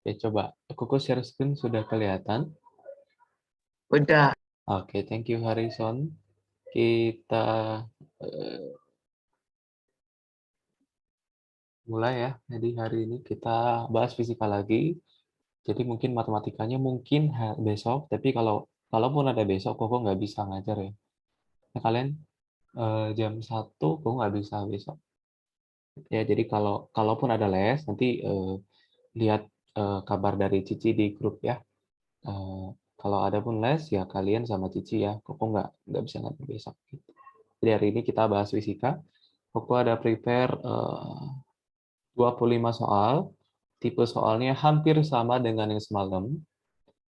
Oke, coba. Koko share screen sudah kelihatan? Udah. Oke, thank you Harrison. Kita mulai ya. Jadi hari ini kita bahas fisika lagi. Jadi mungkin matematikanya mungkin besok, tapi kalaupun ada besok, Koko nggak bisa ngajar ya. Nah, kalian jam 1 Koko nggak bisa besok. Ya, jadi kalaupun ada les, nanti lihat kabar dari Cici di grup ya. Eh, kalau ada pun les, ya kalian sama Cici ya. Koko nggak bisa ngajar besok. Gitu. Jadi hari ini kita bahas fisika. Koko ada prepare 25 soal. Tipe soalnya hampir sama dengan yang semalam.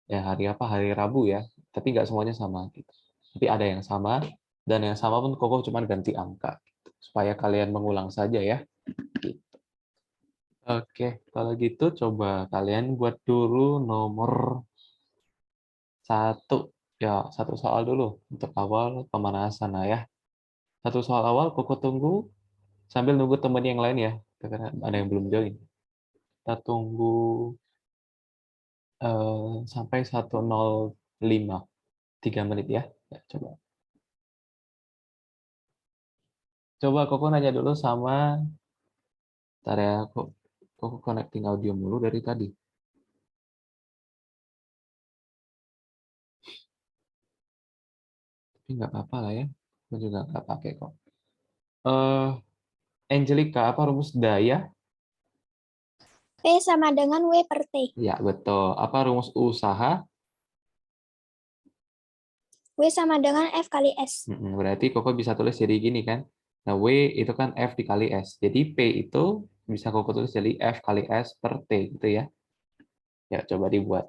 Ya, hari apa? Hari Rabu ya. Tapi nggak semuanya sama. Gitu. Tapi ada yang sama. Dan yang sama pun Koko cuma ganti angka. Gitu. Supaya kalian mengulang saja ya. Gitu. Oke, kalau gitu coba kalian buat dulu nomor 1. Ya, satu soal dulu untuk awal pemanasan lah ya. Satu soal awal Koko tunggu sambil nunggu temen yang lain ya. Karena ada yang belum join. Kita tunggu sampai 1:05. 3 menit ya. Ya, coba. Coba Koko nanya dulu sama, ntar ya, Koko connecting audio mulu dari tadi. Tapi nggak apa-apa lah ya. Aku juga nggak pakai kok. Eh, Angelica, apa rumus daya? P sama dengan W per T. Ya, betul. Apa rumus usaha? W sama dengan F kali S. Berarti Koko bisa tulis jadi gini kan. Nah, W itu kan F dikali S. Jadi P itu bisa Koko tulis jadi F kali S per T gitu ya. Ya, coba dibuat.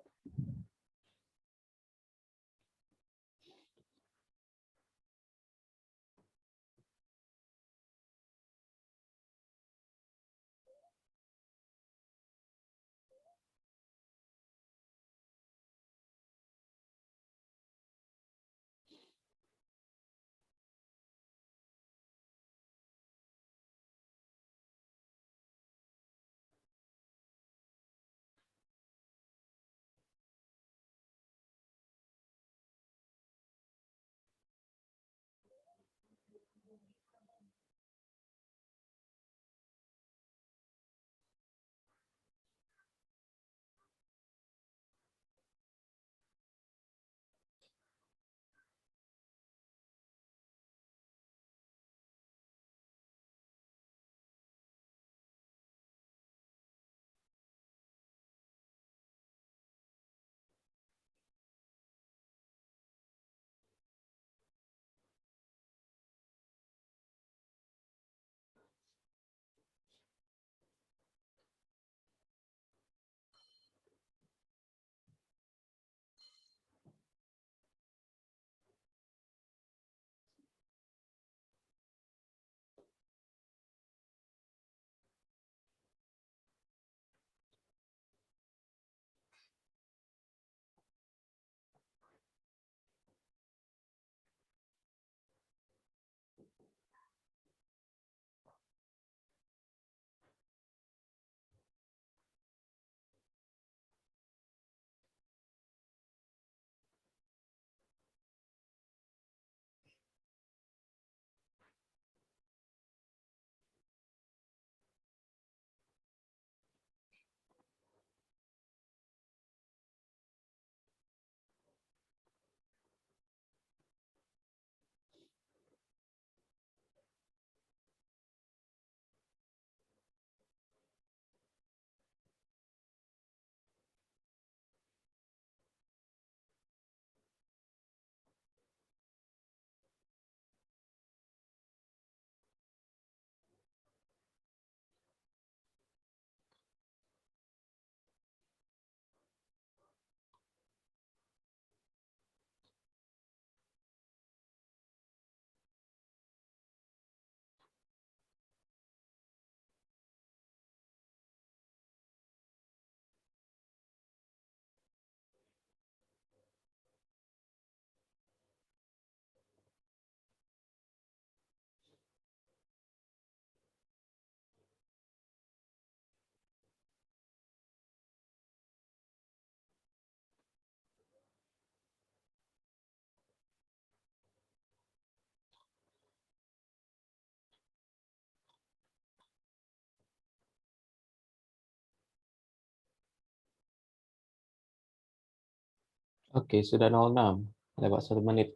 Oke, sudah 06. Lewat 1 menit.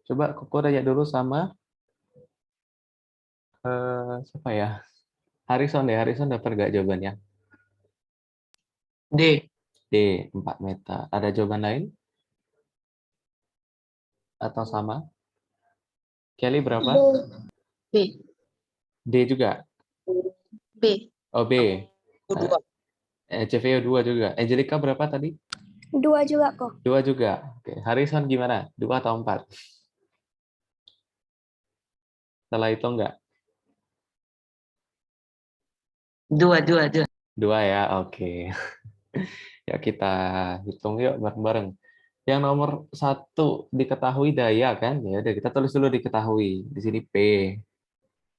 Coba Koko tanya dulu sama siapa ya? Harrison deh. Harrison dapat nggak jawabannya? D. D, 4 meter. Ada jawaban lain? Atau sama? Kelly berapa? B. B. D juga? B. Oh, B. Dua. CVO 2 juga. Angelica berapa tadi? 2 juga kok. 2 juga. Oke. Harrison gimana? 2 atau 4? Salah itu enggak? Dua, dua, dua. 2 ya, oke. Ya kita hitung yuk bareng-bareng. Yang nomor 1 diketahui daya kan? Ya udah kita tulis dulu diketahui. Di sini P.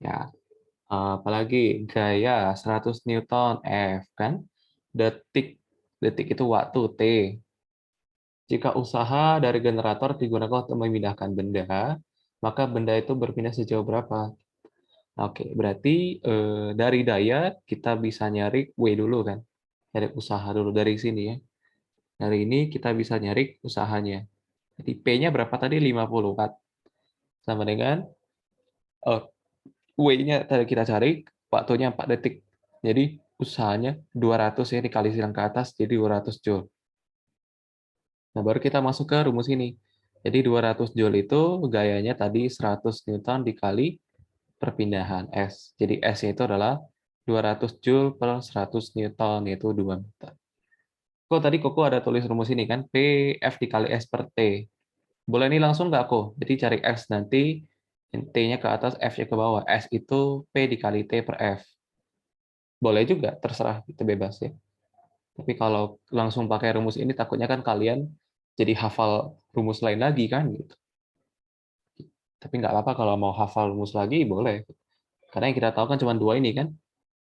Ya. Apalagi gaya 100 Newton F kan? Detik. Detik itu waktu T. Jika usaha dari generator digunakan untuk memindahkan benda, maka benda itu berpindah sejauh berapa? Oke, berarti dari daya kita bisa nyari W dulu kan? Nyari usaha dulu dari sini ya. Dari ini kita bisa nyari usahanya. Jadi P-nya berapa tadi? 50 Watt. Sama dengan W-nya tadi kita cari, waktunya 4 detik. Jadi usahanya 200 ya dikali silang ke atas jadi 200 Joule. Nah, baru kita masuk ke rumus ini. Jadi 200 Joule itu gayanya tadi 100 Newton dikali perpindahan S. Jadi S-nya itu adalah 200 Joule per 100 Newton, yaitu 2 meter. Kok tadi Koko ada tulis rumus ini kan? P F dikali S per T. Boleh ini langsung nggak kok? Jadi cari X nanti, T-nya ke atas, F-nya ke bawah. S itu P dikali T per F. Boleh juga, terserah, itu bebas ya. Tapi kalau langsung pakai rumus ini, takutnya kan kalian jadi hafal rumus lain lagi kan gitu. Tapi nggak apa-apa kalau mau hafal rumus lagi boleh. Karena yang kita tahu kan cuma dua ini kan,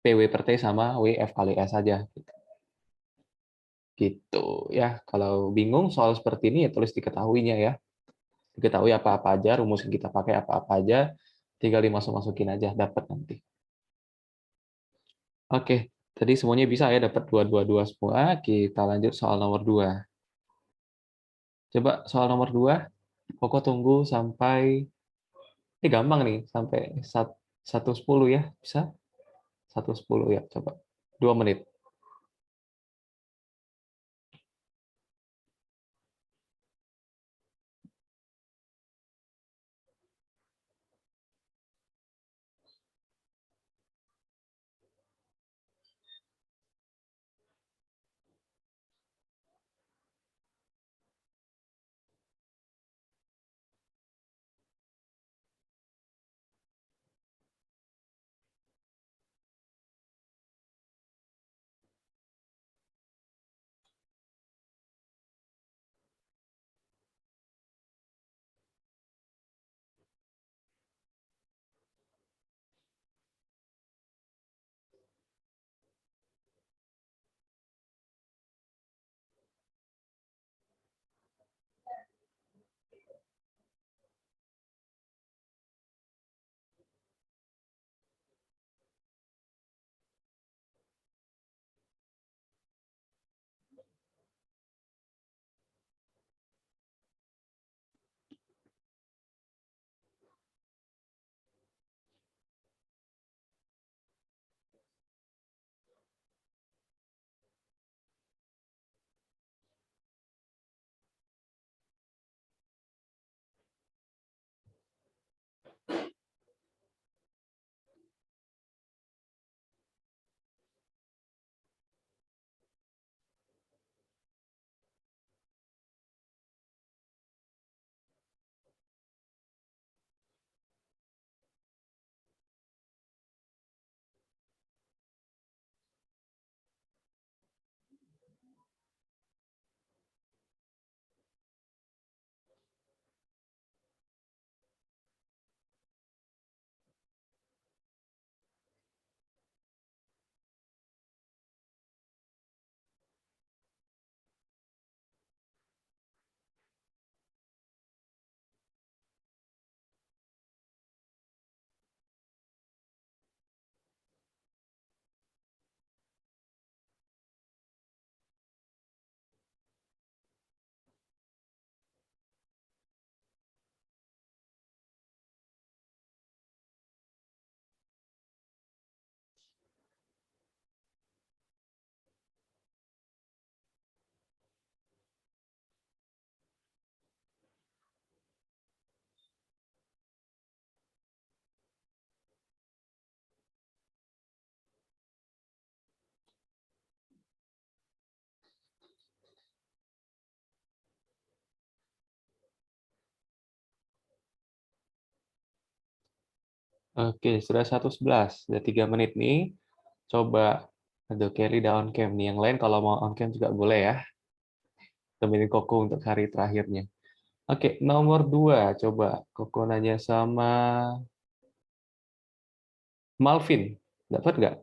PW per T sama WF kali S saja. Gitu ya. Kalau bingung soal seperti ini ya tulis diketahuinya ya. Diketahui apa-apa aja, rumus yang kita pakai apa-apa aja, tinggal dimasuk-masukin aja, dapat nanti. Oke, tadi semuanya bisa ya dapat 2 semua. Kita lanjut soal nomor 2. Coba soal nomor 2, Koko tunggu sampai, ini gampang nih, sampai 1:10 ya, bisa? 1:10 ya, coba. 2 menit. Oke, sudah 1:11. Sudah 3 menit nih. Coba, aduh Kelly udah on cam nih. Yang lain kalau mau on cam juga boleh ya. Temenin Koko untuk hari terakhirnya. Oke, nomor 2. Coba Koko nanya sama Malvin. Dapat nggak?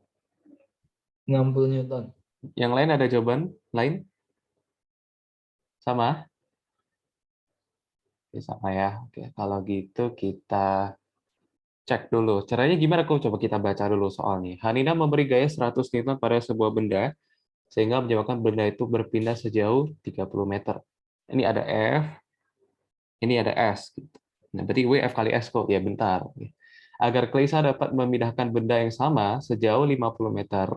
60 Newton. Yang lain ada jawaban lain? Sama? Oke, sama ya. Oke, kalau gitu kita cek dulu. Caranya gimana kok? Coba kita baca dulu soalnya. Hanina memberi gaya 100 Newton pada sebuah benda sehingga menyebabkan benda itu berpindah sejauh 30 meter. Ini ada F, ini ada S. Gitu. Nah, berarti W F kali S kok. Ya, bentar. Agar Kleisa dapat memindahkan benda yang sama sejauh 50 meter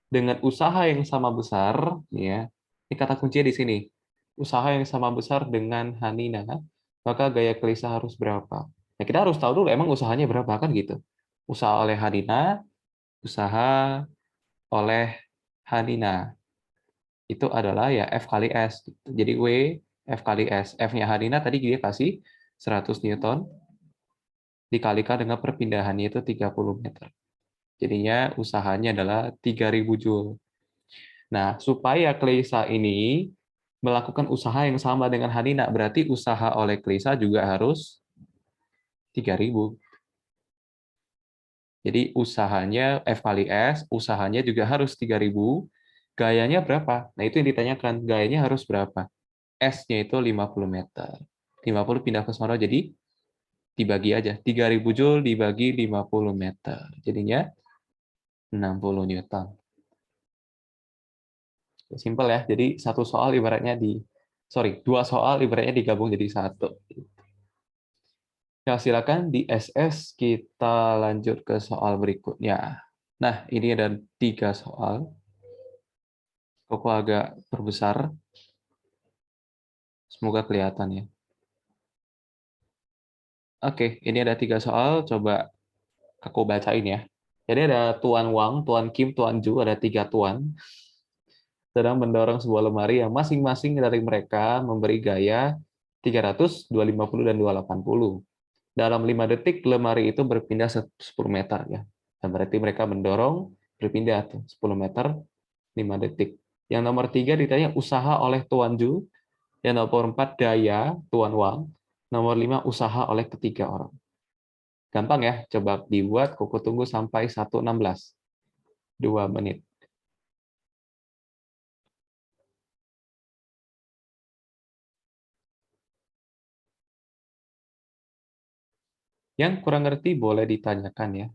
dengan usaha yang sama besar, ya. Ini kata kuncinya di sini. Usaha yang sama besar dengan Hanina, maka gaya Kleisa harus berapa? Ya, kita harus tahu dulu emang usahanya berapa kan gitu. Usaha oleh Hanina, usaha oleh Hanina. Itu adalah ya F kali S. Jadi W F kali S. F-nya Hanina tadi dia kasih 100 Newton dikalikan dengan perpindahannya itu 30 meter. Jadinya usahanya adalah 3.000 Joule. Nah, supaya Kleisa ini melakukan usaha yang sama dengan Hanina, berarti usaha oleh Kleisa juga harus 3.000. Jadi usahanya F kali S, usahanya juga harus 3.000. Gayanya berapa? Nah, itu yang ditanyakan. Gayanya harus berapa? S-nya itu 50 meter. 50 pindah ke sono, jadi dibagi aja. 3.000 Joule dibagi 50 meter. Jadinya 60 Newton. Simpel ya. Jadi dua soal ibaratnya digabung jadi satu. Ya, silakan di SS kita lanjut ke soal berikutnya. Nah, ini ada 3 soal. Koko agak perbesar. Semoga kelihatan ya. Oke, ini ada 3 soal. Coba aku bacain ya. Jadi ada Tuan Wang, Tuan Kim, Tuan Ju, ada 3 tuan sedang mendorong sebuah lemari yang masing-masing dari mereka memberi gaya 300, 250, dan 280. Dalam 5 detik, lemari itu berpindah 10 meter. Ya. Dan berarti mereka mendorong, berpindah tuh 10 meter, 5 detik. Yang nomor 3 ditanya usaha oleh Tuan Ju. Yang nomor 4 daya Tuan Wang. Nomor 5 usaha oleh ketiga orang. Gampang ya, coba dibuat. Kuku tunggu sampai 1:16. 2 menit. Yang kurang ngerti boleh ditanyakan ya.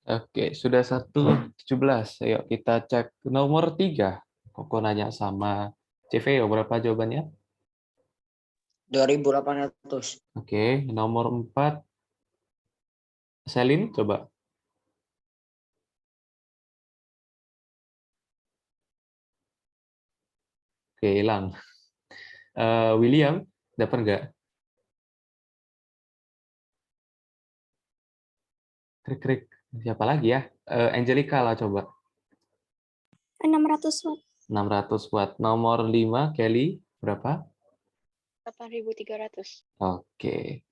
Oke, sudah 1:17. Ayo kita cek nomor 3. Koko nanya sama CVO, berapa jawabannya? 2.800. Oke, nomor 4. Selin, coba. Oke, hilang. William, dapat nggak? Krik-krik. Siapa lagi ya? Angelica lah coba. 600 watt. 600 watt. Nomor 5, Kelly, berapa? 8.300. Oke.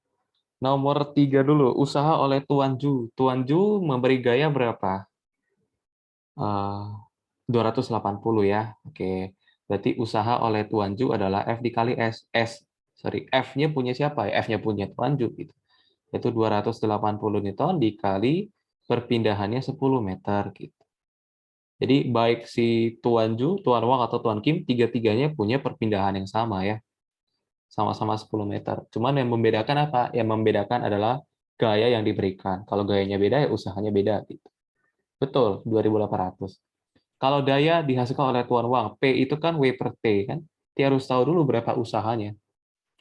Nomor 3 dulu, usaha oleh Tuan Ju. Tuan Ju memberi gaya berapa? 280 ya. Oke. Berarti usaha oleh Tuan Ju adalah F dikali S. Sorry, F-nya punya siapa ya? F-nya punya Tuan Ju. Gitu. Itu 280 Newton dikali perpindahannya 10 meter. Gitu. Jadi baik si Tuan Ju, Tuan Wang, atau Tuan Kim, tiga-tiganya punya perpindahan yang sama ya. Sama-sama 10 meter. Cuman yang membedakan apa? Yang membedakan adalah gaya yang diberikan. Kalau gayanya beda, ya usahanya beda. Gitu. Betul, 2.800. Kalau daya dihasilkan oleh Tuan Wang, P itu kan W per T. Kan? Dia harus tahu dulu berapa usahanya.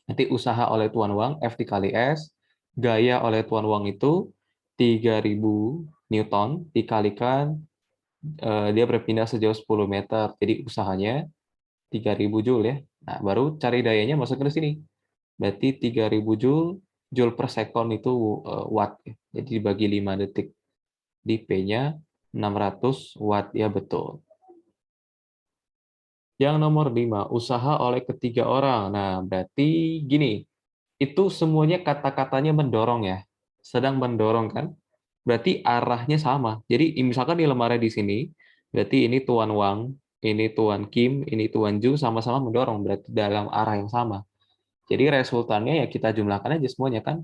Nanti usaha oleh Tuan Wang, F dikali S. Gaya oleh Tuan Wang itu 3.000 Newton dikalikan dia berpindah sejauh 10 meter. Jadi usahanya 3.000 Joule ya. Nah, baru cari dayanya masuk ke sini. Berarti 3.000 Joule, Joule per second itu watt. Ya. Jadi dibagi 5 detik. Di P-nya 600 watt. Ya, betul. Yang nomor 5, usaha oleh ketiga orang. Nah, berarti gini, itu semuanya kata-katanya mendorong ya. Sedang mendorong kan? Berarti arahnya sama. Jadi misalkan di lemari di sini, berarti ini Tuan Wang, ini Tuan Kim, ini Tuan Ju sama-sama mendorong, berarti dalam arah yang sama. Jadi resultannya ya kita jumlahkan aja semuanya kan.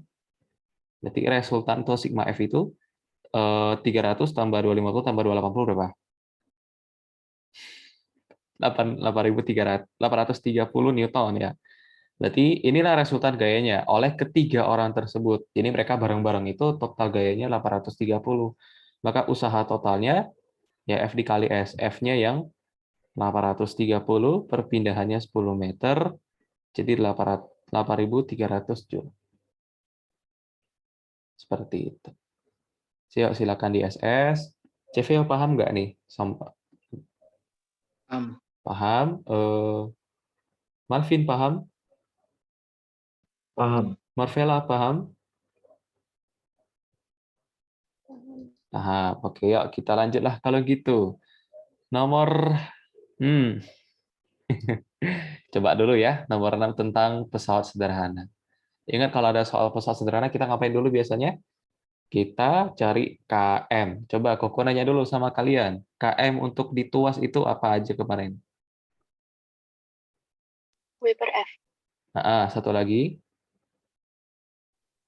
Berarti resultan atau sigma F itu 300 tambah 250 tambah 280 berapa? 8.830 Newton ya. Berarti inilah resultan gayanya oleh ketiga orang tersebut. Jadi mereka bareng-bareng itu total gayanya 830. Maka usaha totalnya ya F dikali S. F-nya yang 830, perpindahannya 10 meter, jadi 8.300 Joule. Seperti itu. Silakan di SS. CV paham nggak nih? Paham? Marvin paham? Paham. Marvella paham? Paham. Oke, yuk kita lanjutlah kalau gitu. Nomor coba dulu ya, nomor 6 tentang pesawat sederhana. Ingat kalau ada soal pesawat sederhana kita ngapain dulu biasanya? Kita cari KM. Coba Koko nanya dulu sama kalian. KM untuk dituas itu apa aja kemarin? W per F. Satu lagi.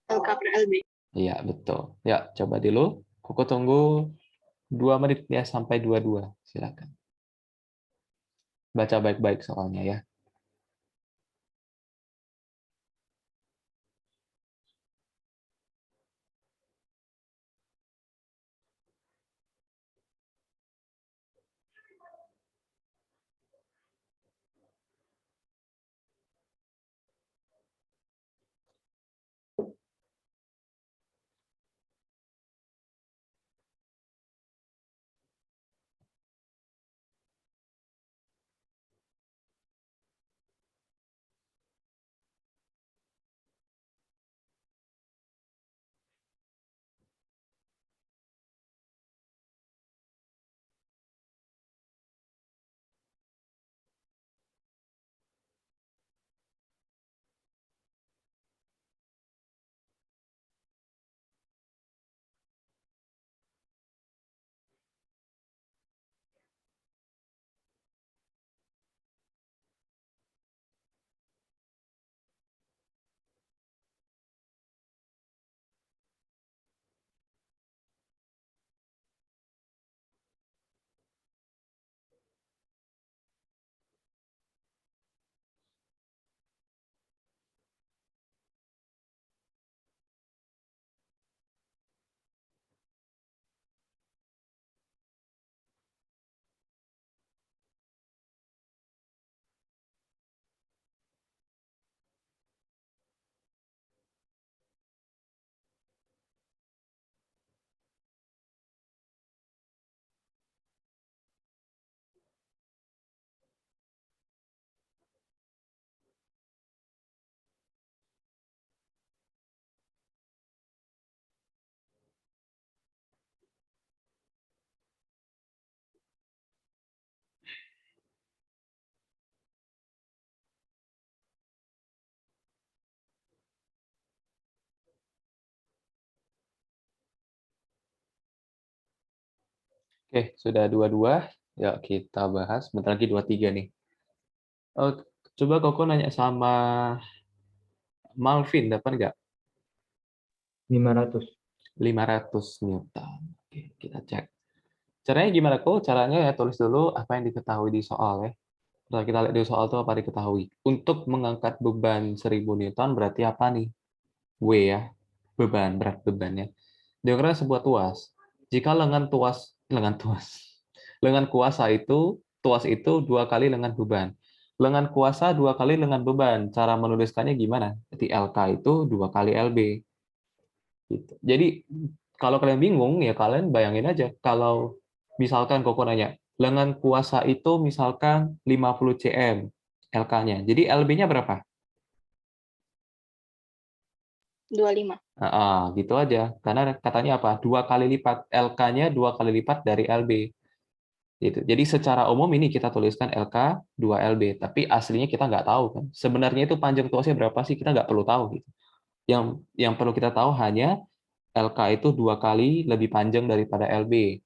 LK per LB. Iya, betul. Ya, coba dulu. Koko tunggu 2 menit ya sampai 22. Silakan. Baca baik-baik soalnya ya. Oke, sudah 22. Ya, kita bahas. Bentar lagi 23 nih. Oh, coba Koko nanya sama Malvin, dapat nggak? 500. 500 Newton. Oke, kita cek. Caranya gimana kok? Caranya ya tulis dulu apa yang diketahui di soal ya. Setelah kita lihat di soal itu apa diketahui. Untuk mengangkat beban 1000 Newton berarti apa nih? W ya. Beban, berat bebannya. Diagram sebuah tuas. Jika lengan kuasa tuas itu 2 kali lengan beban. Lengan kuasa 2 kali lengan beban. Cara menuliskannya gimana? Jadi LK itu 2 kali LB. Gitu. Jadi kalau kalian bingung ya kalian bayangin aja kalau misalkan Koko nanya lengan kuasa itu misalkan 50 cm LK-nya. Jadi LB-nya berapa? 25. Gitu aja. Karena katanya apa? 2 kali lipat. LK-nya 2 kali lipat dari LB. Gitu. Jadi secara umum ini kita tuliskan LK 2LB, tapi aslinya kita nggak tahu kan. Sebenarnya itu panjang tuasnya berapa sih kita nggak perlu tahu. Gitu. Yang perlu kita tahu hanya LK itu 2 kali lebih panjang daripada LB.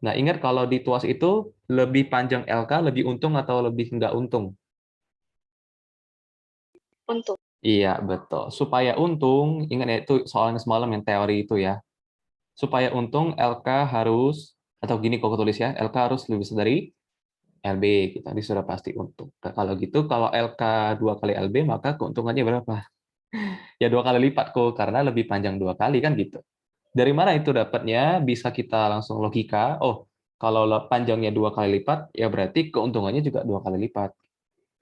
Nah, ingat kalau di tuas itu lebih panjang LK lebih untung atau lebih nggak untung? Untuk. Iya, betul. Supaya untung, ingat ya itu soalnya semalam yang teori itu ya. Supaya untung LK harus, atau gini kok tulis ya, LK harus lebih besar dari LB. Kita ini sudah pasti untung. Nah, kalau gitu, kalau LK 2 kali LB, maka keuntungannya berapa? Ya 2 kali lipat kok, karena lebih panjang 2 kali kan gitu. Dari mana itu dapatnya? Bisa kita langsung logika. Oh, kalau panjangnya 2 kali lipat, ya berarti keuntungannya juga 2 kali lipat.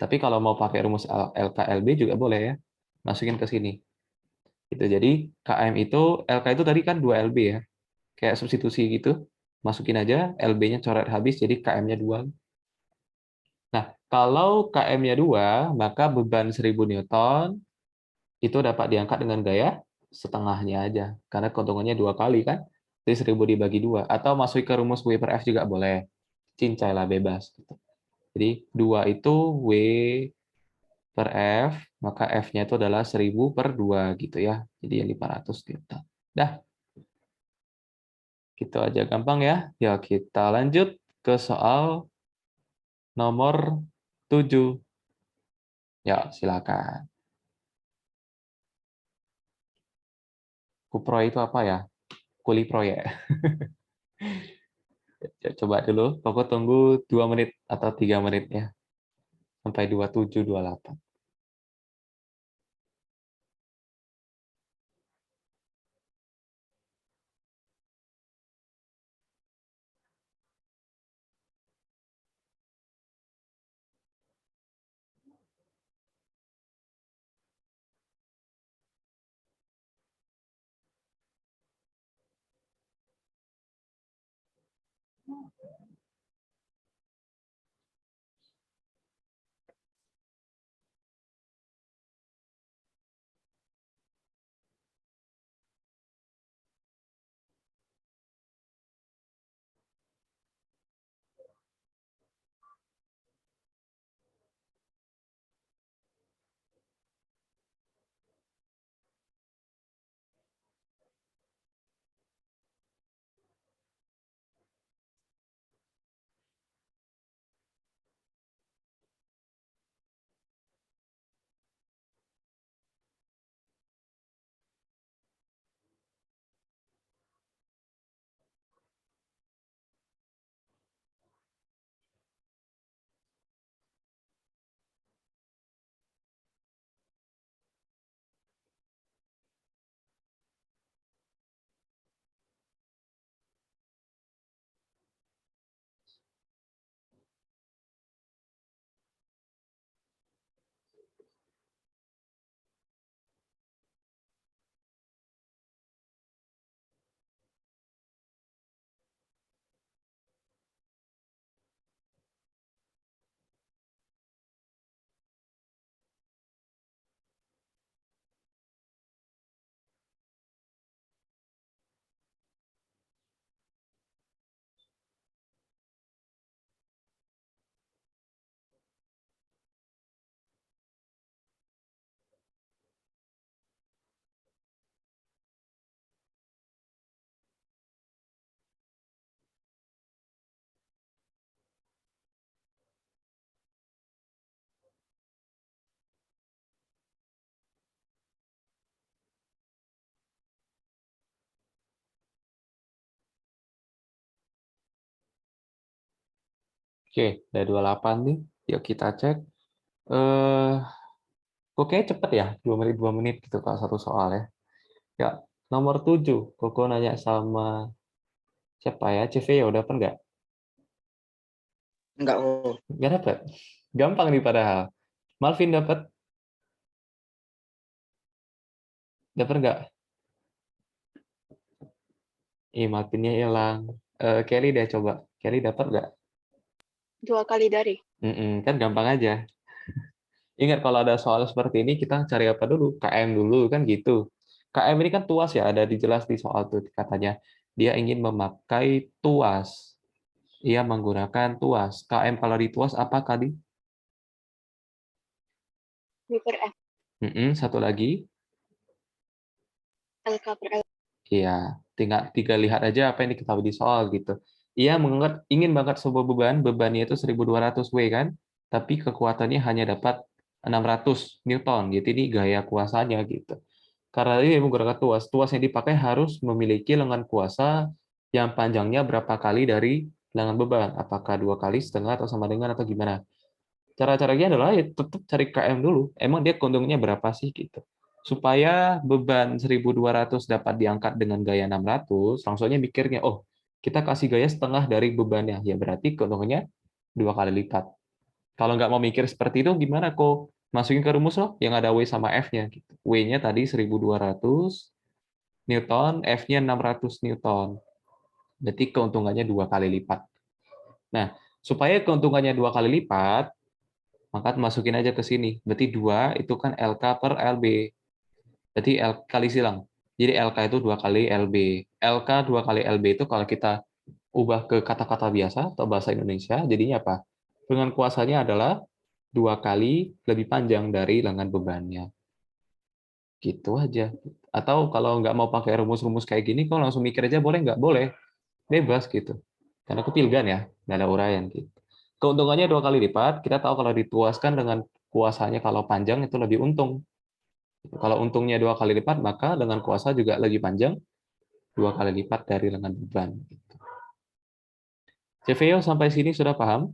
Tapi kalau mau pakai rumus LKLB juga boleh ya. Masukin ke sini. Itu jadi KM itu LK itu tadi kan 2 LB ya. Kayak substitusi gitu. Masukin aja LB-nya coret habis jadi KM-nya 2. Nah, kalau KM-nya 2, maka beban 1000 Newton itu dapat diangkat dengan gaya setengahnya aja. Karena keuntungannya 2 kali kan. Jadi 1000 dibagi 2. Atau masuk ke rumus W per F juga boleh. Cincai lah bebas. Jadi 2 itu W per F, maka F-nya itu adalah 1000 per 2 gitu ya. Jadi ya 500 Newton. Dah, gitu aja gampang ya. Ya, kita lanjut ke soal nomor 7. Ya, silakan. Kupro itu apa ya? Kulipro ya. Ya, coba dulu, pokok tunggu 2 menit atau 3 menit ya. Sampai 27, 28. Oke, ada 28 nih. Yuk kita cek. Kok kayak cepet ya, 2 menit gitu kalau satu soal ya. Ya, nomor 7. Koko nanya sama siapa ya? CV ya udah dapat nggak? Enggak, oh. Nggak dapat. Gampang nih padahal. Malvin dapat? Dapat nggak? Malvinnya hilang. Kelly deh coba. Kelly dapat nggak? 2 kali dari. Kan gampang aja. Ingat kalau ada soal seperti ini kita cari apa dulu? KM dulu kan gitu. KM ini kan tuas ya, ada dijelas di soal tuh katanya dia ingin memakai tuas. Ia menggunakan tuas. KM kalau di tuas apa tadi? W per F. Satu lagi. LK per L. Iya, tinggal lihat aja apa yang diketahui di soal gitu. Ia ingin mengangkat sebuah bebannya itu 1200 W kan, tapi kekuatannya hanya dapat 600 Newton. Gitu ini gaya kuasanya gitu. Karena ini menggunakan tuas, tuas yang dipakai harus memiliki lengan kuasa yang panjangnya berapa kali dari lengan beban. Apakah 2,5 kali atau sama dengan atau gimana? Cara-caranya adalah ya tetap cari KM dulu. Emang dia keuntungannya berapa sih gitu. Supaya beban 1200 dapat diangkat dengan gaya 600, langsungnya mikirnya, oh, kita kasih gaya setengah dari bebannya. Ya berarti keuntungannya 2 kali lipat. Kalau nggak mau mikir seperti itu, gimana kok? Masukin ke rumus loh, yang ada W sama F-nya. Gitu. W-nya tadi 1200 Newton, F-nya 600 Newton. Berarti keuntungannya 2 kali lipat. Nah, supaya keuntungannya 2 kali lipat, maka masukin aja ke sini. Berarti 2 itu kan LK per LB. Berarti L kali silang. Jadi LK itu 2 kali LB. LK 2 kali LB itu kalau kita ubah ke kata-kata biasa atau bahasa Indonesia, jadinya apa? Dengan kuasanya adalah 2 kali lebih panjang dari lengan bebannya. Gitu aja. Atau kalau nggak mau pakai rumus-rumus kayak gini, kau langsung mikir aja boleh nggak? Boleh. Bebas gitu. Karena kepilgan ya, nggak ada uraian gitu. Keuntungannya 2 kali lipat, kita tahu kalau dituaskan dengan kuasanya kalau panjang itu lebih untung. Kalau untungnya 2 kali lipat, maka dengan kuasa juga lebih panjang 2 kali lipat dari lengan beban. CVO sampai sini sudah paham?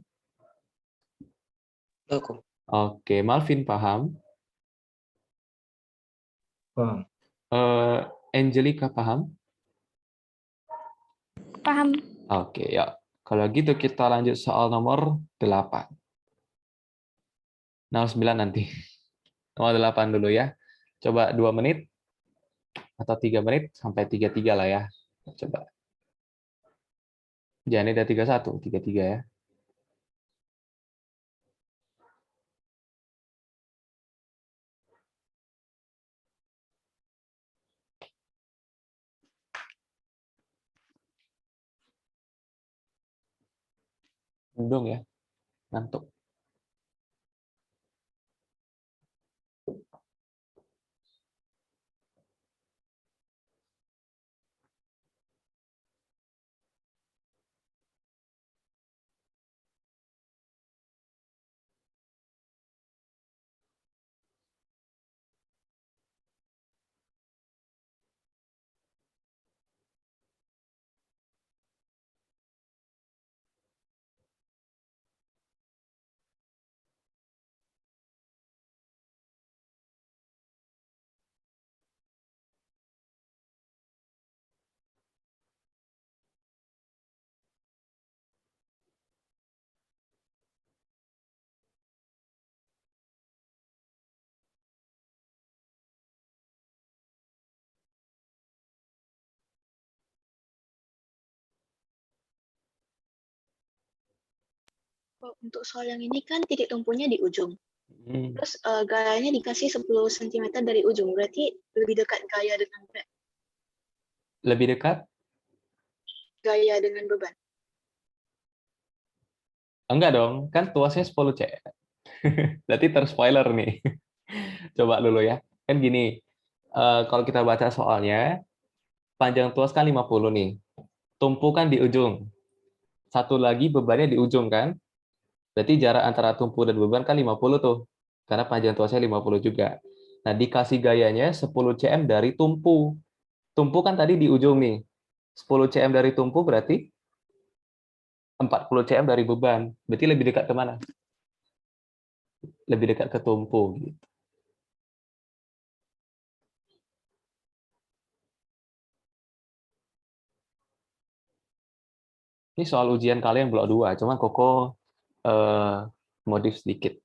Aku. Oke, Malvin paham? Paham. Angelica paham? Paham. Oke, ya. Kalau gitu kita lanjut soal nomor 8. 09 nanti. Nomor 8 dulu ya. Coba 2 menit atau 3 menit sampai 33 lah ya. Coba. Jangan ada 31, 33 ya. Mendung ya. Ngantuk. Untuk soal yang ini kan titik tumpunya di ujung. Hmm. Terus gayanya dikasih 10 cm dari ujung. Berarti lebih dekat gaya dengan Lebih dekat? gaya dengan beban. Enggak dong, kan tuasnya 10 cm. Berarti terspoiler nih. Coba dulu ya. Kan gini, kalau kita baca soalnya, panjang tuas kan 50 nih. Tumpu kan di ujung. Satu lagi bebannya di ujung kan? Berarti jarak antara tumpu dan beban kan 50 tuh. Karena panjang tuasnya 50 juga. Nah, dikasih gayanya 10 cm dari tumpu. Tumpu kan tadi di ujung nih. 10 cm dari tumpu berarti 40 cm dari beban. Berarti lebih dekat ke mana? Lebih dekat ke tumpu. Gitu. Ini soal ujian kalian blok 2, cuman Koko modif sedikit.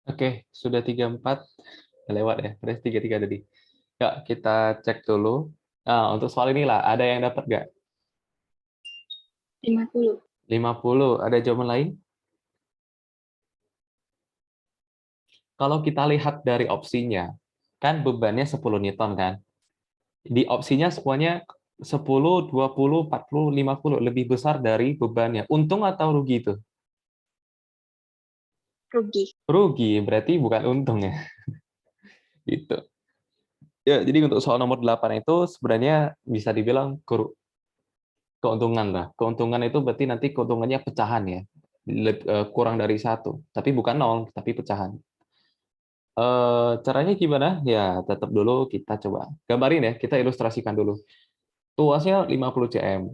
Oke, sudah 34. Lewat ya, terus 33 tadi. Ya, kita cek dulu. Nah, untuk soal inilah, ada yang dapat nggak? 50. 50. Ada jawaban lain? Kalau kita lihat dari opsinya, kan bebannya 10 Newton kan? Di opsinya semuanya 10, 20, 40, 50. Lebih besar dari bebannya. Untung atau rugi itu? Rugi. Rugi, berarti bukan untung ya. Gitu. Ya, jadi untuk soal nomor 8 itu sebenarnya bisa dibilang keuntungan lah. Keuntungan itu berarti nanti keuntungannya pecahan ya. Kurang dari 1. Tapi bukan 0, tapi pecahan. Caranya gimana? Ya, tetap dulu kita coba gambarin ya, kita ilustrasikan dulu. Tuasnya 50 cm.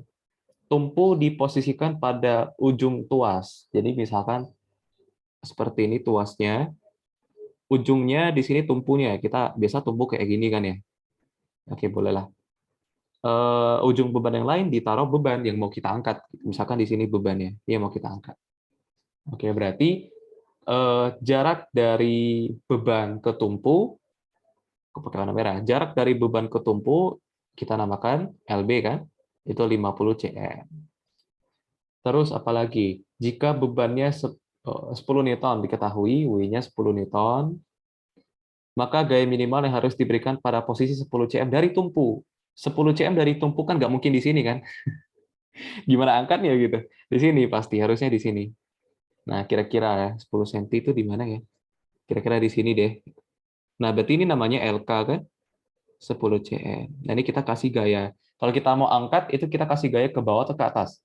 Tumpu diposisikan pada ujung tuas. Jadi misalkan seperti ini tuasnya, ujungnya di sini tumpunya. Kita biasa tumpu kayak gini kan ya. Oke, bolehlah. Ujung beban yang lain ditaruh beban yang mau kita angkat. Misalkan di sini bebannya, ini yang mau kita angkat. Oke, berarti jarak dari beban ke tumpu, pakai warna merah. Jarak dari beban ke tumpu kita namakan LB kan, itu 50 cm. Terus apalagi, jika bebannya 10 Newton diketahui, W-nya 10 Newton, maka gaya minimal yang harus diberikan pada posisi 10 cm dari tumpu. 10 cm dari tumpu kan nggak mungkin di sini kan? Gimana angkatnya gitu? Di sini pasti, harusnya di sini. Nah, kira-kira ya, 10 cm itu di mana ya? Kira-kira di sini deh. Nah, berarti ini namanya LK kan? 10 cm. Nah, ini kita kasih gaya. Kalau kita mau angkat, itu kita kasih gaya ke bawah atau ke atas?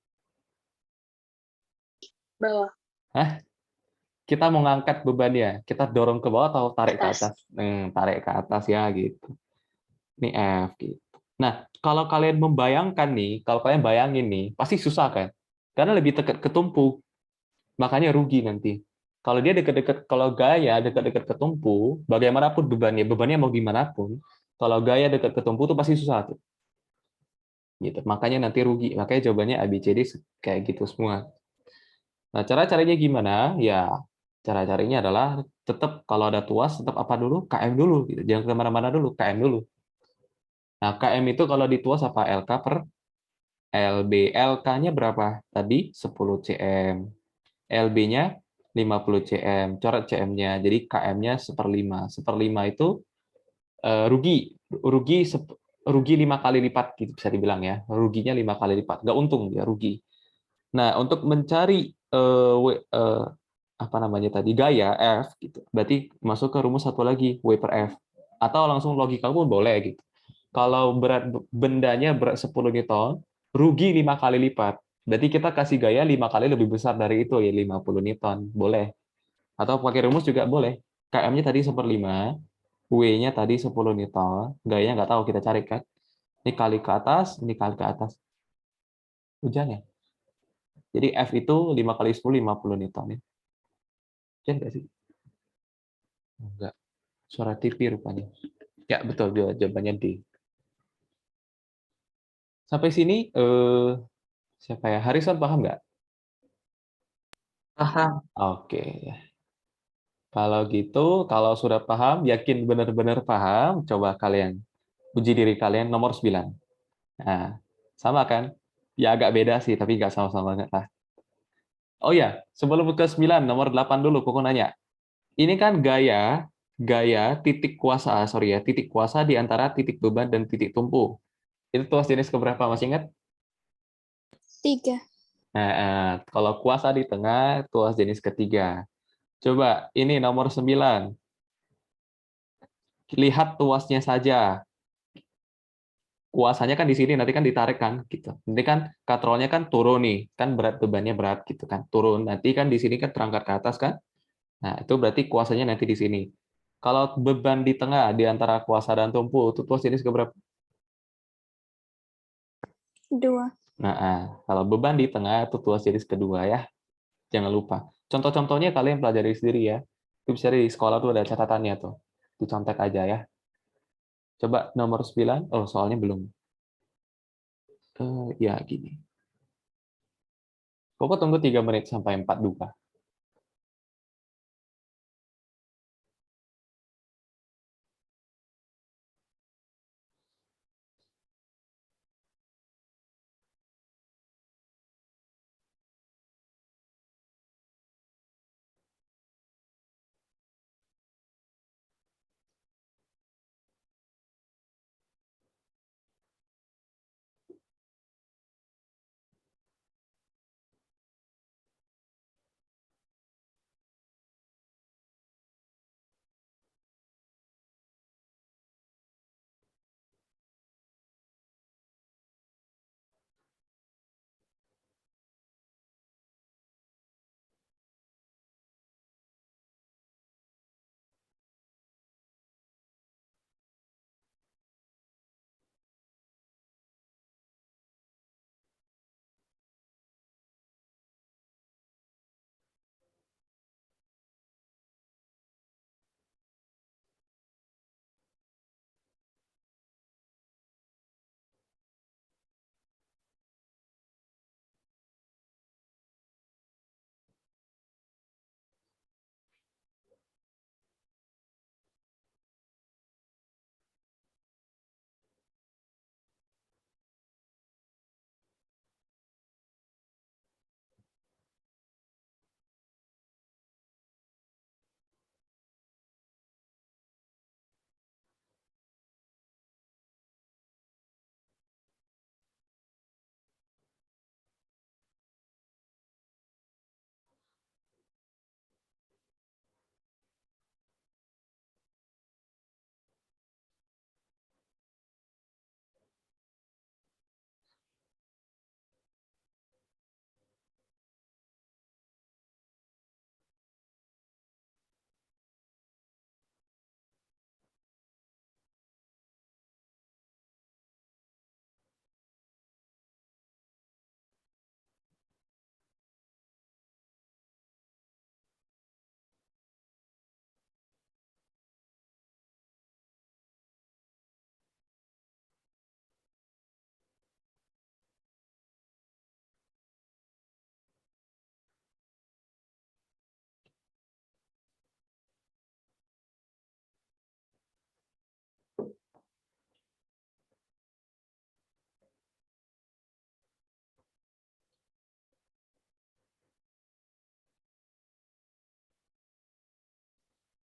Bawah. Hah? Kita mau ngangkat bebannya. Kita dorong ke bawah atau tarik ke Atas. atas? Tarik ke atas ya, gitu. Ini F, gitu. Nah, kalau kalian membayangkan nih, kalau kalian bayangin nih, pasti susah kan? Karena lebih dekat ke tumpu. Makanya rugi nanti. Kalau dia dekat-dekat, kalau gaya dekat-dekat ke tumpu, bagaimanapun bebannya mau gimana pun, kalau gaya dekat ke tumpu tuh pasti susah tuh. Gitu. Makanya nanti rugi. Makanya jawabannya ABCD kayak gitu semua. Nah, cara-caranya gimana? Ya, cara-caranya adalah tetap kalau ada tuas tetap apa dulu? KM dulu gitu. Jangan kemana-mana dulu, KM dulu. Nah, KM itu kalau di tuas apa? LK per LB. LK-nya berapa? Tadi 10 cm. LB-nya 50 cm. Coret cm-nya. Jadi KM-nya 1/5. 1/5 itu rugi. Rugi 5 kali lipat gitu bisa dibilang ya. Ruginya 5 kali lipat. Nggak untung ya, rugi. Nah, untuk mencari apa namanya tadi gaya F gitu. Berarti masuk ke rumus satu lagi, W per F. Atau langsung logika pun boleh gitu. Kalau bendanya berat 10 Newton, rugi 5 kali lipat. Berarti kita kasih gaya 5 kali lebih besar dari itu ya 50 Newton. Boleh. Atau pakai rumus juga boleh. KM-nya tadi 1/5, W-nya tadi 10 Newton, gayanya nggak tahu kita cari kan. Ini kali ke atas, ini kali ke atas. Hujan ya? Jadi F itu 5 kali 10, 50 Newton. Ya. Hujan nggak sih? Enggak. Suara TV rupanya. Ya, betul. Jawabannya D. Sampai sini, siapa ya? Harrison paham nggak? Paham. Oke. Kalau gitu, kalau sudah paham, yakin benar-benar paham, coba kalian uji diri kalian nomor 9. Nah, sama kan? Ya agak beda sih, tapi nggak sama-sama banget lah. Oh ya, sebelum ke 9, nomor 8 dulu, Koko nanya. Ini kan gaya titik kuasa, sorry ya, titik kuasa di antara titik beban dan titik tumpu. Itu tuas jenis keberapa, masih ingat? 3. Nah, kalau kuasa di tengah, tuas jenis ketiga. Coba, ini nomor 9. Lihat tuasnya saja. Kuasanya kan di sini, nanti kan ditarik kan, gitu. Nanti kan katrolnya kan turun nih, kan berat bebannya berat gitu kan, turun. Nanti kan di sini kan terangkat ke atas kan. Nah, itu berarti kuasanya nanti di sini. Kalau beban di tengah di antara kuasa dan tumpu, itu tuas jenis keberapa? 2. Nah, kalau beban di tengah itu tuas jenis kedua ya. Jangan lupa. Contoh-contohnya kalian pelajari sendiri ya. Itu bisa di sekolah tuh ada catatannya tuh. Dicontek aja ya. Coba nomor 9. Oh, soalnya belum. Ya gini. Koko tunggu 3 menit sampai 42.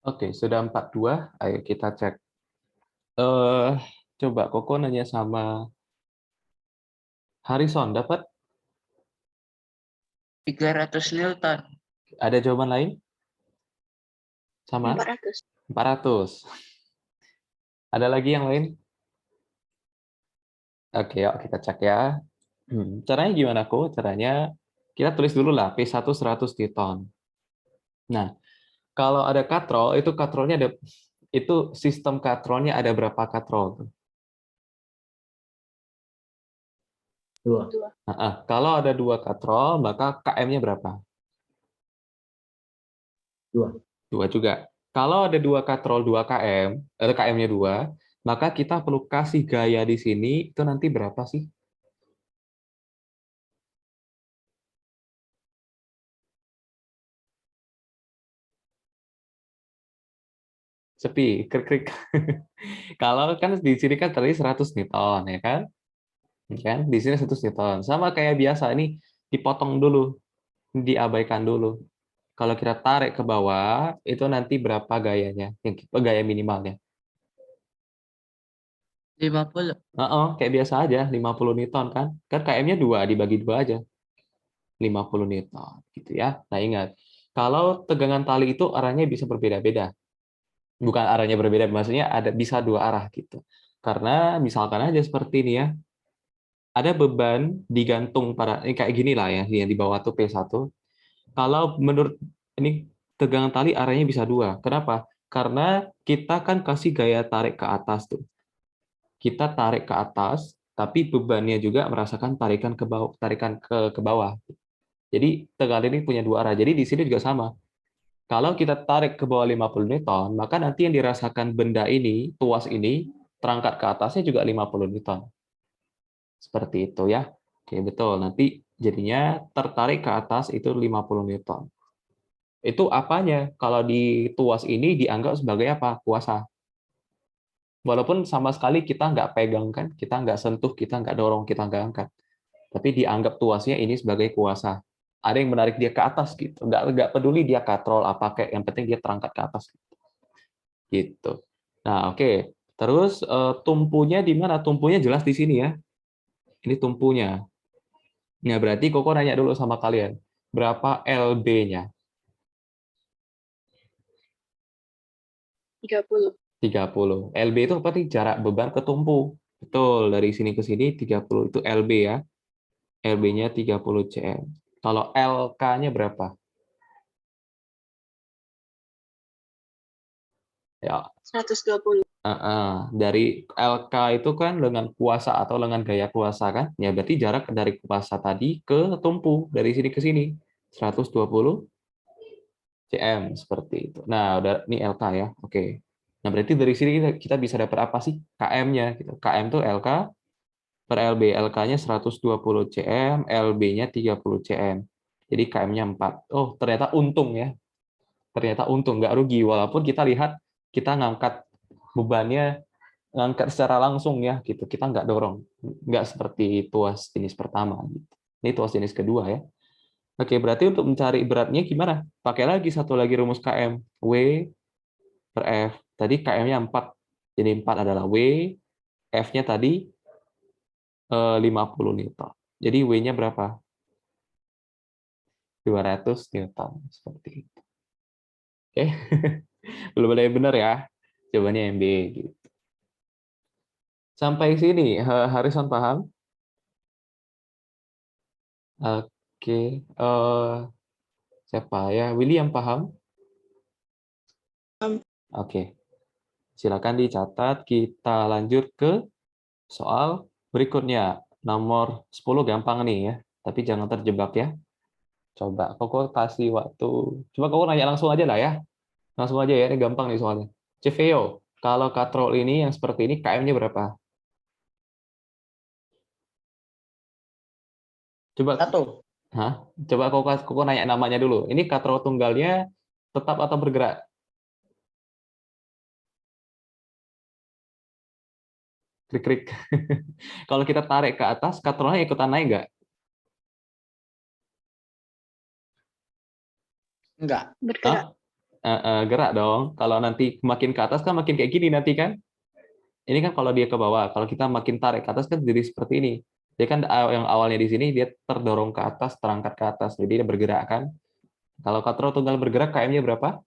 Oke, sudah 42. Ayo kita cek. Eh, coba Koko nanya sama Harrison, dapat? 300 Newton. Ada jawaban lain? Sama? 400. 400. Ada lagi yang lain? Oke, yuk kita cek ya. Caranya gimana, Ko? Caranya kita tulis dulu lah, P1 100 Newton. Nah, kalau ada katrol, itu katrolnya ada, itu sistem katrolnya ada berapa katrol? 2. 2. Kalau ada 2 katrol, maka KM-nya berapa? 2. 2 juga. Kalau ada 2 katrol 2 km, atau KM-nya 2, maka kita perlu kasih gaya di sini, itu nanti berapa sih? Sepi, krik-krik. Kalau kan di sini kan tadi 100 Newton, ya kan? Kan di sini 100 Newton. Sama kayak biasa, ini dipotong dulu, diabaikan dulu. Kalau kita tarik ke bawah, itu nanti berapa gayanya? Yang gaya minimalnya. 50. Kayak biasa aja, 50 Newton kan? Kan KM-nya 2, dibagi 2 aja. 50 Newton, gitu ya. Nah, ingat, kalau tegangan tali itu arahnya bisa berbeda-beda. Bukan arahnya berbeda, maksudnya ada bisa dua arah gitu. Karena misalkan aja seperti ini ya, ada beban digantung pada ini kayak gini lah ya, yang di bawah tuh P1. Kalau menurut ini tegangan tali arahnya bisa dua. Kenapa? Karena kita kan kasih gaya tarik ke atas tuh. Kita tarik ke atas, tapi bebannya juga merasakan tarikan ke bawah, tarikan ke bawah. Jadi tegangan ini punya dua arah. Jadi di sini juga sama. Kalau kita tarik ke bawah 50 Newton, maka nanti yang dirasakan benda ini, tuas ini, terangkat ke atasnya juga 50 Newton. Seperti itu ya. Oke, betul. Nanti jadinya tertarik ke atas itu 50 Newton. Itu apanya? Kalau di tuas ini dianggap sebagai apa? Kuasa. Walaupun sama sekali kita nggak pegang kan, kita nggak sentuh, kita nggak dorong, kita nggak angkat. Tapi dianggap tuasnya ini sebagai kuasa. Ada yang menarik dia ke atas gitu. Nggak peduli dia katrol apa kayak, yang penting dia terangkat ke atas. Gitu. Nah, oke. Terus tumpunya di mana? Tumpunya jelas di sini ya. Ini tumpunya. Nah, berarti Koko nanya dulu sama kalian. Berapa LB-nya? 30. 30. LB itu apa sih? Jarak beban ke tumpu. Betul, dari sini ke sini 30 itu LB ya. LB-nya 30 cm. Kalau LK-nya berapa? Ya, 120. dari LK itu kan dengan kuasa atau dengan gaya kuasa kan? Ya berarti jarak dari kuasa tadi ke tumpu dari sini ke sini 120 cm seperti itu. Nah, udah ini LK ya. Oke. Nah, berarti dari sini kita bisa dapat apa sih? KM-nya gitu. KM itu LK per LB. LK-nya 120 cm, LB-nya 30 cm. Jadi KM-nya 4. Oh, ternyata untung ya. Ternyata untung, nggak rugi. Walaupun kita lihat kita ngangkat bebannya ngangkat secara langsung ya gitu, kita nggak dorong, nggak seperti tuas jenis pertama gitu. Ini tuas jenis kedua ya. Oke, berarti untuk mencari beratnya gimana? Pakai lagi satu lagi rumus KM, W per F. Tadi KM-nya 4, jadi 4 adalah W, F-nya tadi 50 Newton. Jadi W-nya berapa? 200 Newton seperti itu. Oke, belum ada yang benar ya. Jawabannya yang B gitu. Sampai sini, Harrison paham? Oke, siapa ya? William paham? Paham. Oke, silakan dicatat. Kita lanjut ke soal berikutnya. Nomor 10 gampang nih ya, tapi jangan terjebak ya. Coba, Koko kasih waktu. Coba Koko nanya langsung aja lah ya. Langsung aja ya, ini gampang nih soalnya. Ceveo, kalau katrol ini yang seperti ini, KM-nya berapa? Coba, 1. hah? Coba Koko nanya namanya dulu. Ini katrol tunggalnya tetap atau bergerak? Krik-krik. Kalau kita tarik ke atas, katrolnya ikutan naik nggak? Enggak. Bergerak. Gerak dong. Kalau nanti makin ke atas kan makin kayak gini nanti kan. Ini kan kalau dia ke bawah. Kalau kita makin tarik ke atas kan jadi seperti ini. Dia kan yang awalnya di sini dia terdorong ke atas, terangkat ke atas. Jadi dia bergerak kan. Kalau katrol tunggal bergerak KM-nya berapa?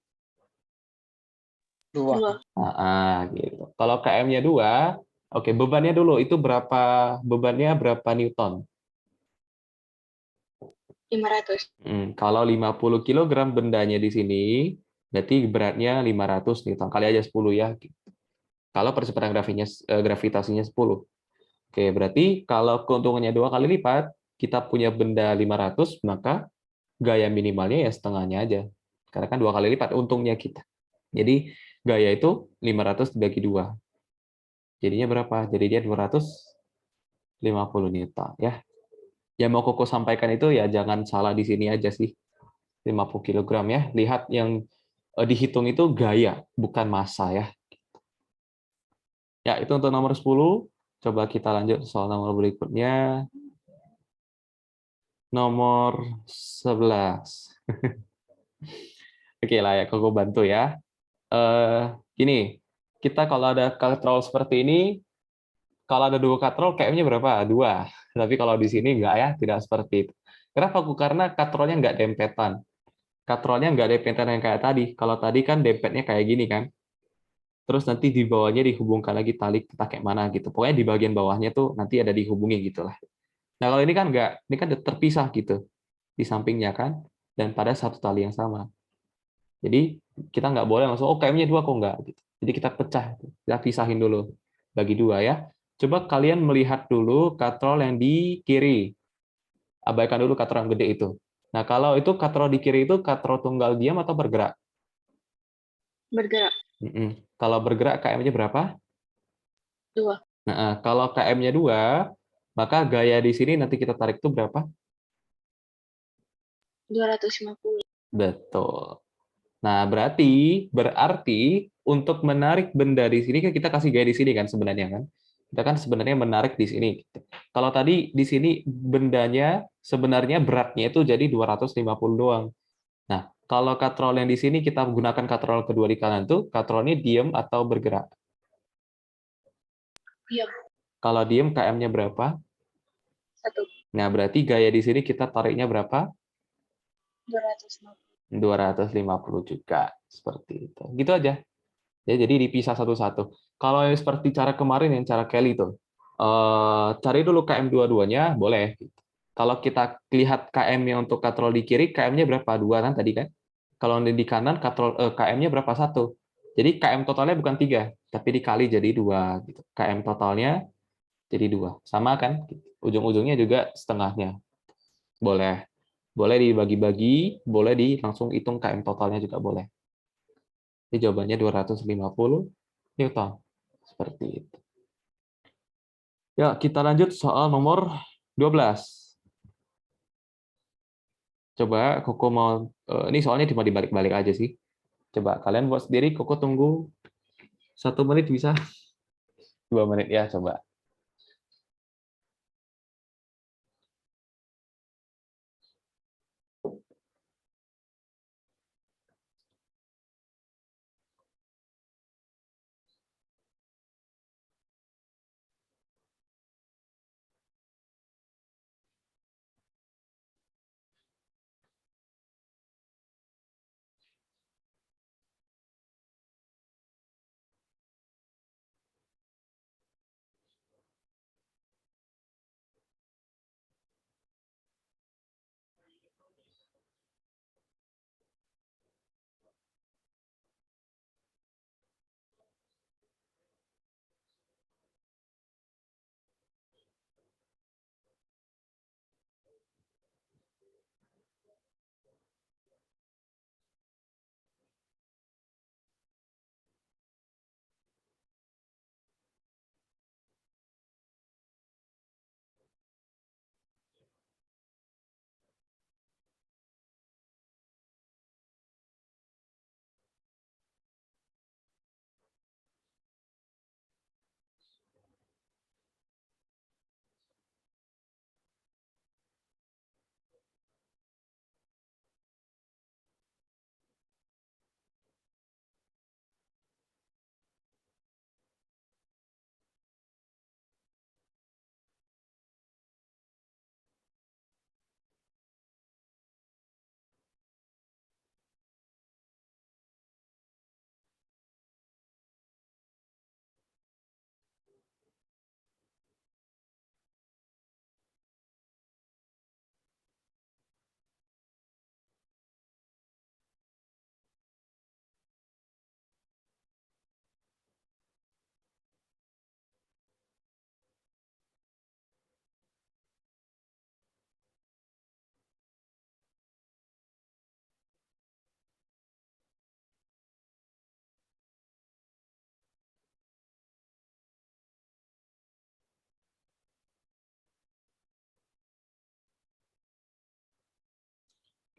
2. 2. Gitu. Kalau KM-nya 2, oke, bebannya dulu itu berapa? Bebannya berapa Newton? 500. Kalau 50 kg bendanya di sini, berarti beratnya 500 Newton. Kali aja 10 ya. Kalau percepatan gravitasinya 10. Oke, berarti kalau keuntungannya 2 kali lipat, kita punya benda 500, maka gaya minimalnya ya setengahnya aja. Karena kan 2 kali lipat untungnya kita. Jadi gaya itu 500 dibagi 2. Jadinya berapa? Jadi dia 250 Newton ya. Yang mau Koko sampaikan itu ya jangan salah di sini aja sih. 50 kg ya. Lihat yang dihitung itu gaya, bukan massa ya. Ya, itu untuk nomor 10. Coba kita lanjut soal nomor berikutnya. Nomor 11. Oke lah ya, aku bantu ya. Gini, kita kalau ada katrol seperti ini, kalau ada dua katrol, KM-nya berapa? 2. Tapi kalau di sini enggak ya, tidak seperti itu. Kenapa? Karena katrolnya enggak dempetan. Katrolnya enggak dempetan yang kayak tadi. Kalau tadi kan dempetnya kayak gini kan. Terus nanti di bawahnya dihubungkan lagi tali pakai mana gitu. Pokoknya di bagian bawahnya tuh nanti ada dihubungi gitu lah. Nah kalau ini kan enggak, ini kan terpisah gitu di sampingnya kan, dan pada satu tali yang sama. Jadi kita nggak boleh langsung, oh KM-nya 2 kok enggak. Gitu. Jadi kita pecah, kita pisahin dulu, bagi 2 ya. Coba kalian melihat dulu katrol yang di kiri. Abaikan dulu katrol yang gede itu. Nah kalau itu katrol di kiri itu katrol tunggal diam atau bergerak? Bergerak. Kalau bergerak KM-nya berapa? 2. Nah, kalau KM-nya 2, maka gaya di sini nanti kita tarik itu berapa? 250. Betul. Nah, berarti untuk menarik benda di sini kan kita kasih gaya di sini kan sebenarnya kan. Kita kan sebenarnya menarik di sini. Kalau tadi di sini bendanya sebenarnya beratnya itu jadi 250 doang. Nah, kalau katrol yang di sini kita gunakan katrol kedua di kanan tuh, katrolnya diam atau bergerak? Diam. Kalau diam KM-nya berapa? 1. Nah, berarti gaya di sini kita tariknya berapa? 250. 250 juga. Seperti itu. Gitu aja. Ya, jadi dipisah satu-satu. Kalau yang seperti cara kemarin yang cara Kelly itu, cari dulu KM dua-duanya, boleh. Kalau kita lihat KM-nya untuk katrol di kiri, KM-nya berapa? 2 kan tadi kan? Kalau di kanan KM-nya berapa? 1. Jadi KM totalnya bukan 3, tapi dikali jadi 2 gitu. KM totalnya jadi 2. Sama kan? Ujung-ujungnya juga setengahnya. Boleh. Boleh dibagi-bagi, boleh langsung hitung KM totalnya juga boleh. Jadi jawabannya 250 Newton. Seperti itu. Ya, kita lanjut soal nomor 12. Coba Koko mau, ini soalnya cuma dibalik-balik aja sih. Coba kalian buat sendiri, Koko tunggu 1 menit bisa? 2 menit ya, coba.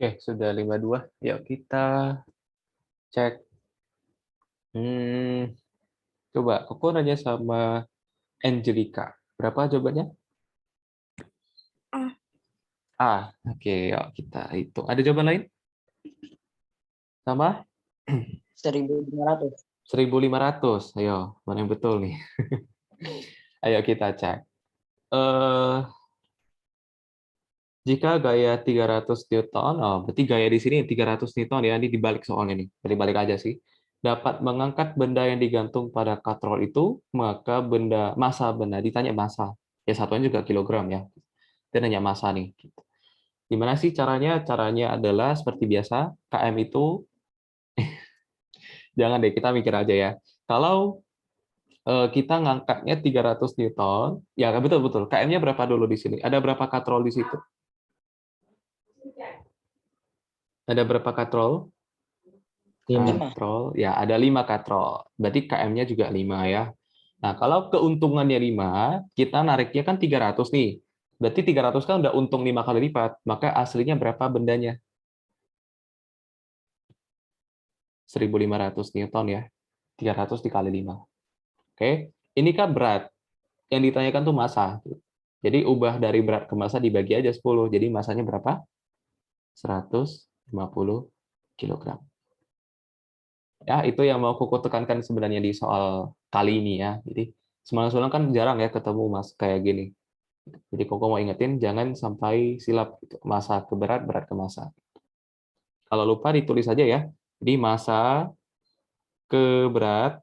Oke, sudah 52. Yuk kita Cek. Coba, Koko nanya sama Angelica. Berapa jawabannya? A. Oke, yuk kita hitung. Ada jawaban lain? Sama? 1.500. 1.500. Ayo, mana yang betul nih? Ayo kita cek. Jika gaya 300 Newton, berarti gaya di sini 300 Newton ya, ini dibalik soalnya nih, balik-balik aja sih. Dapat mengangkat benda yang digantung pada katrol itu, maka massa benda, ditanya massa. Ya satuannya juga kilogram ya. Dia nanya massa nih. Gimana sih caranya? Caranya adalah seperti biasa, KM itu, jangan deh, kita mikir aja ya. Kalau kita ngangkatnya 300 Newton, ya betul-betul, KM-nya berapa dulu di sini? Ada berapa katrol di situ? Ada berapa katrol? 5. Katrol, ya ada 5 katrol. Berarti KM-nya juga 5 ya. Nah, kalau keuntungannya 5, kita nariknya kan 300 nih. Berarti 300 kan udah untung 5 kali lipat. Maka aslinya berapa bendanya? 1.500 Newton ya. 300 dikali 5. Oke, ini kan berat. Yang ditanyakan tuh massa. Jadi ubah dari berat ke massa dibagi aja 10. Jadi massanya berapa? 150 kg. Ya, itu yang mau Koko tekankan sebenarnya di soal kali ini ya. Jadi semalam-semalam kan jarang ya ketemu Mas kayak gini. Jadi Koko mau ingetin jangan sampai silap gitu. Massa ke berat, berat ke massa. Kalau lupa ditulis aja ya. Jadi massa ke berat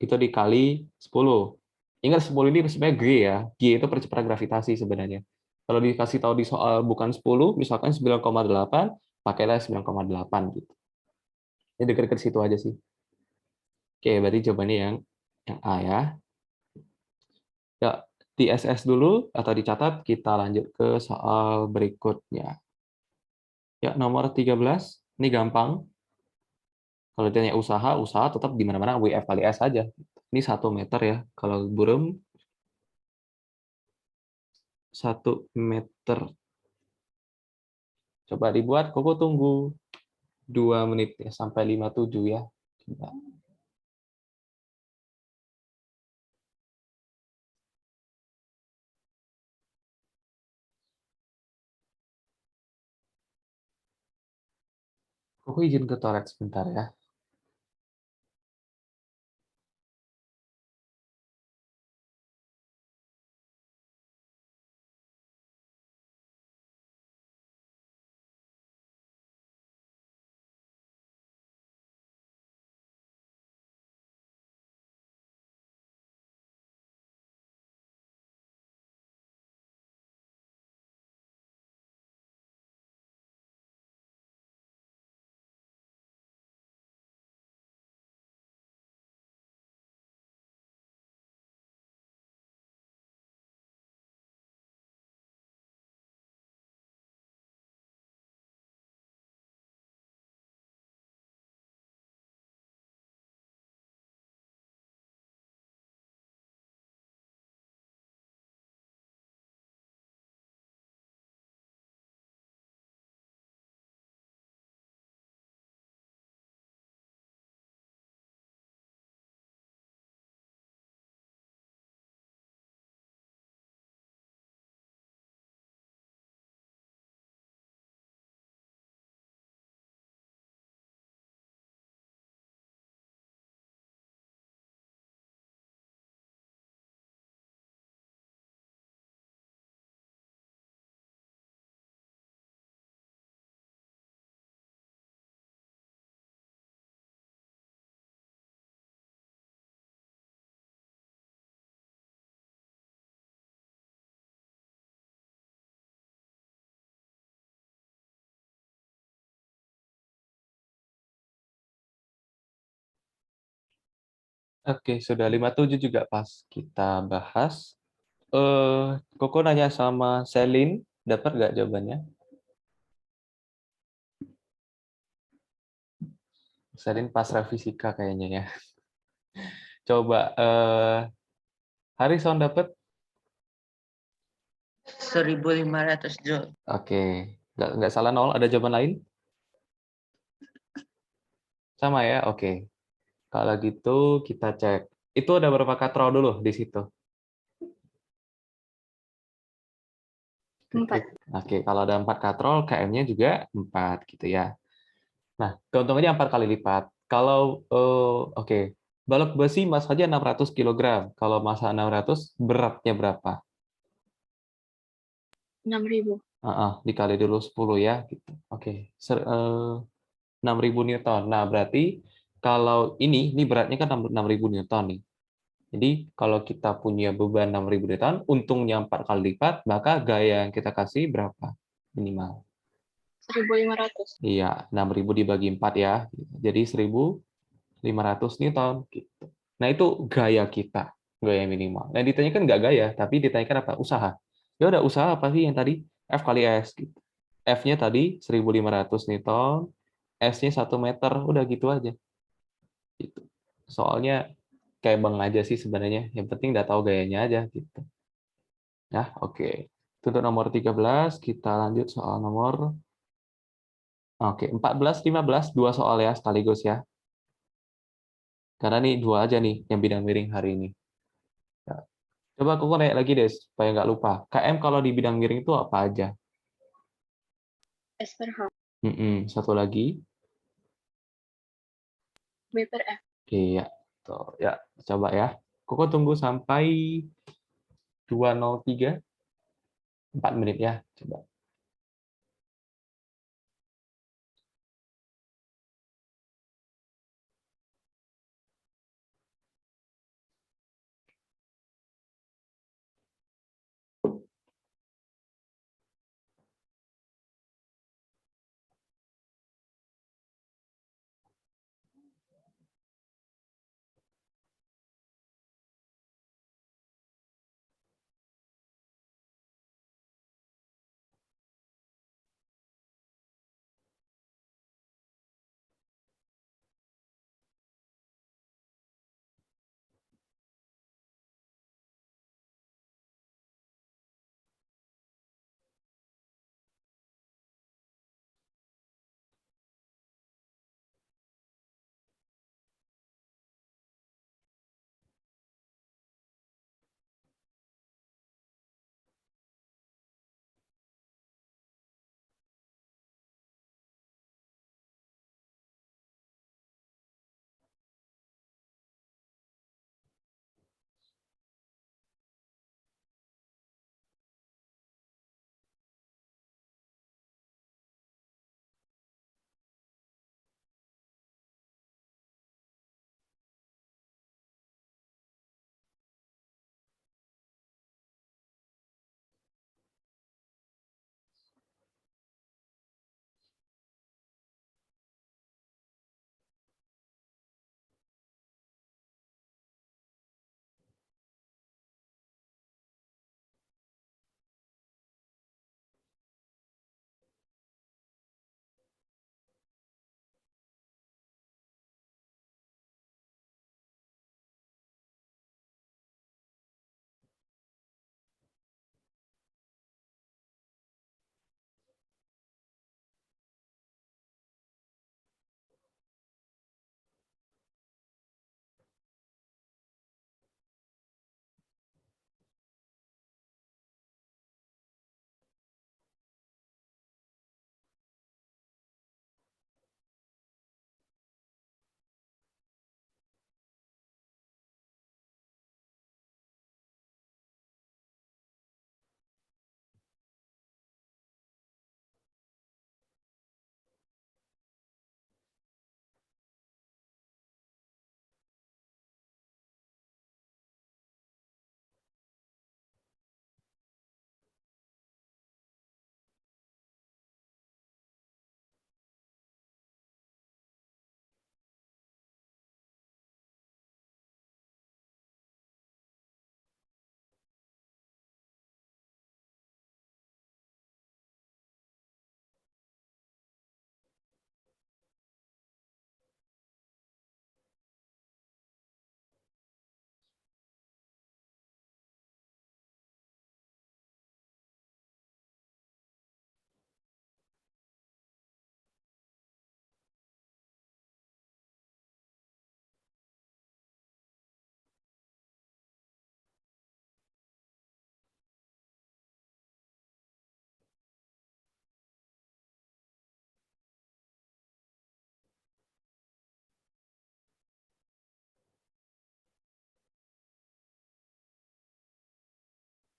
itu dikali 10. Ingat 10 ini sebenarnya G ya. G itu percepatan gravitasi sebenarnya. Kalau dikasih tahu di soal bukan 10, misalkan 9,8, pakailah 9,8 gitu. Ini dekat-dekat situ aja sih. Oke, berarti jawabannya yang A ya. Ya, di SS dulu atau dicatat, kita lanjut ke soal berikutnya. Ya, nomor 13, ini gampang. Kalau ditanya usaha, usaha tetap di mana-mana WF kali S aja. Ini 1 meter ya. Kalau burem 1 meter. Coba dibuat, Koko tunggu 2 menit ya, sampai 57 ya. Coba. Koko izin ke toilet sebentar ya. Oke, sudah 57 juga pas kita bahas. Koko nanya sama Selin, dapat nggak jawabannya? Selin pasrah fisika kayaknya ya. Coba, Harrison dapat? 1.500 Joule. Oke, nggak salah nol. Ada jawaban lain? Sama ya? Oke. Kalau gitu kita cek. Itu ada berapa katrol dulu di situ? 4. Oke, kalau ada 4 katrol, KM-nya juga 4 gitu ya. Nah, keuntungannya 4 kali lipat. Kalau oke, balok besi mas saja 600 kg. Kalau masa 600, beratnya berapa? 6.000. Dikali dulu 10 ya gitu. Oke. 6.000 Newton. Nah, berarti kalau ini beratnya kan 6.000 Newton nih. Jadi kalau kita punya beban 6.000 Newton, untungnya 4 kali lipat, maka gaya yang kita kasih berapa? Minimal. 1.500. Iya, 6.000 dibagi 4 ya. Jadi 1.500 Newton. Gitu. Nah, itu gaya kita, gaya minimal. Nah, ditanyakan nggak gaya, tapi ditanyakan apa? Usaha. Ya udah, usaha apa sih yang tadi? F kali S. Gitu. F-nya tadi 1.500 Newton, S-nya 1 meter, udah gitu aja. Gitu. Soalnya kayak Bang aja sih sebenarnya, yang penting udah tahu gayanya aja. Gitu. Ya, oke. Itu untuk nomor 13, kita lanjut soal nomor. Oke, 14, 15, 2 soal ya sekaligus ya. Karena nih 2 aja nih yang bidang miring hari ini. Ya. Coba aku naik lagi deh, supaya nggak lupa. KM kalau di bidang miring itu apa aja? S per H. Satu lagi. B per F. Iya. Tuh, ya, coba ya. Koko tunggu sampai 2:03, 4 menit ya. Coba.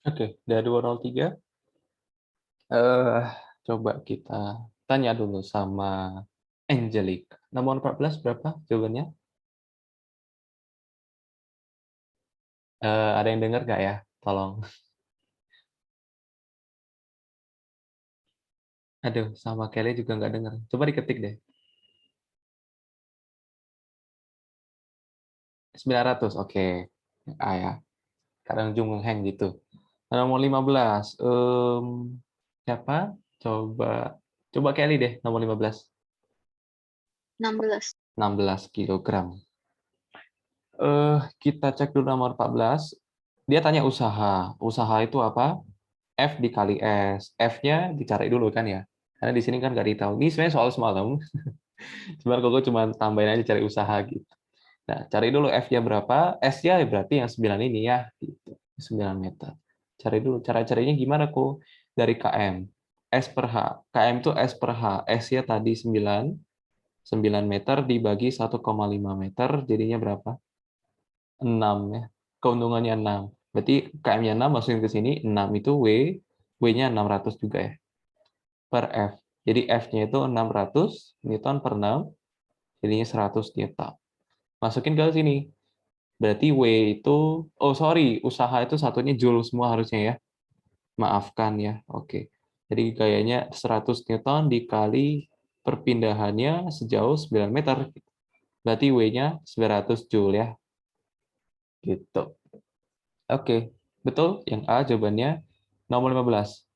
Oke, dari 203. Coba kita tanya dulu sama Angelic. Nomor 14 berapa jawabannya? Ada yang dengar nggak ya? Tolong. Aduh, sama Kelly juga nggak dengar. Coba diketik deh. 900, oke. Ya. Kadang Jung Heng gitu. Nomor 15. Siapa? Coba Kelly deh, nomor 15. 16. 16 kilogram. Kita cek dulu nomor 14. Dia tanya usaha. Usaha itu apa? F dikali S. F-nya dicari dulu kan ya. Karena di sini kan nggak ditahu. Ini sebenarnya soal semalam. Cuman kok cuma tambahin aja cari usaha gitu. Nah, cari dulu F-nya berapa. S-nya berarti yang 9 ini ya. Gitu. 9 meter. Cari dulu. Cara-caranya gimana kok? Dari KM. S per H. KM itu S per H. S-nya tadi 9 meter dibagi 1,5 meter. Jadinya berapa? 6 ya. Keuntungannya 6. Berarti KM-nya 6 masukin ke sini, 6 itu W, W-nya 600 juga ya, per F. Jadi F-nya itu 600 Newton per 6, jadinya 100 Newton. Masukin ke sini. Berarti W itu, oh sorry, usaha itu satunya Joule semua harusnya ya. Maafkan ya, oke. Jadi gayanya 100 Newton dikali perpindahannya sejauh 9 meter. Berarti W-nya 900 Joule ya. Gitu. Oke, betul. Yang A jawabannya nomor 15.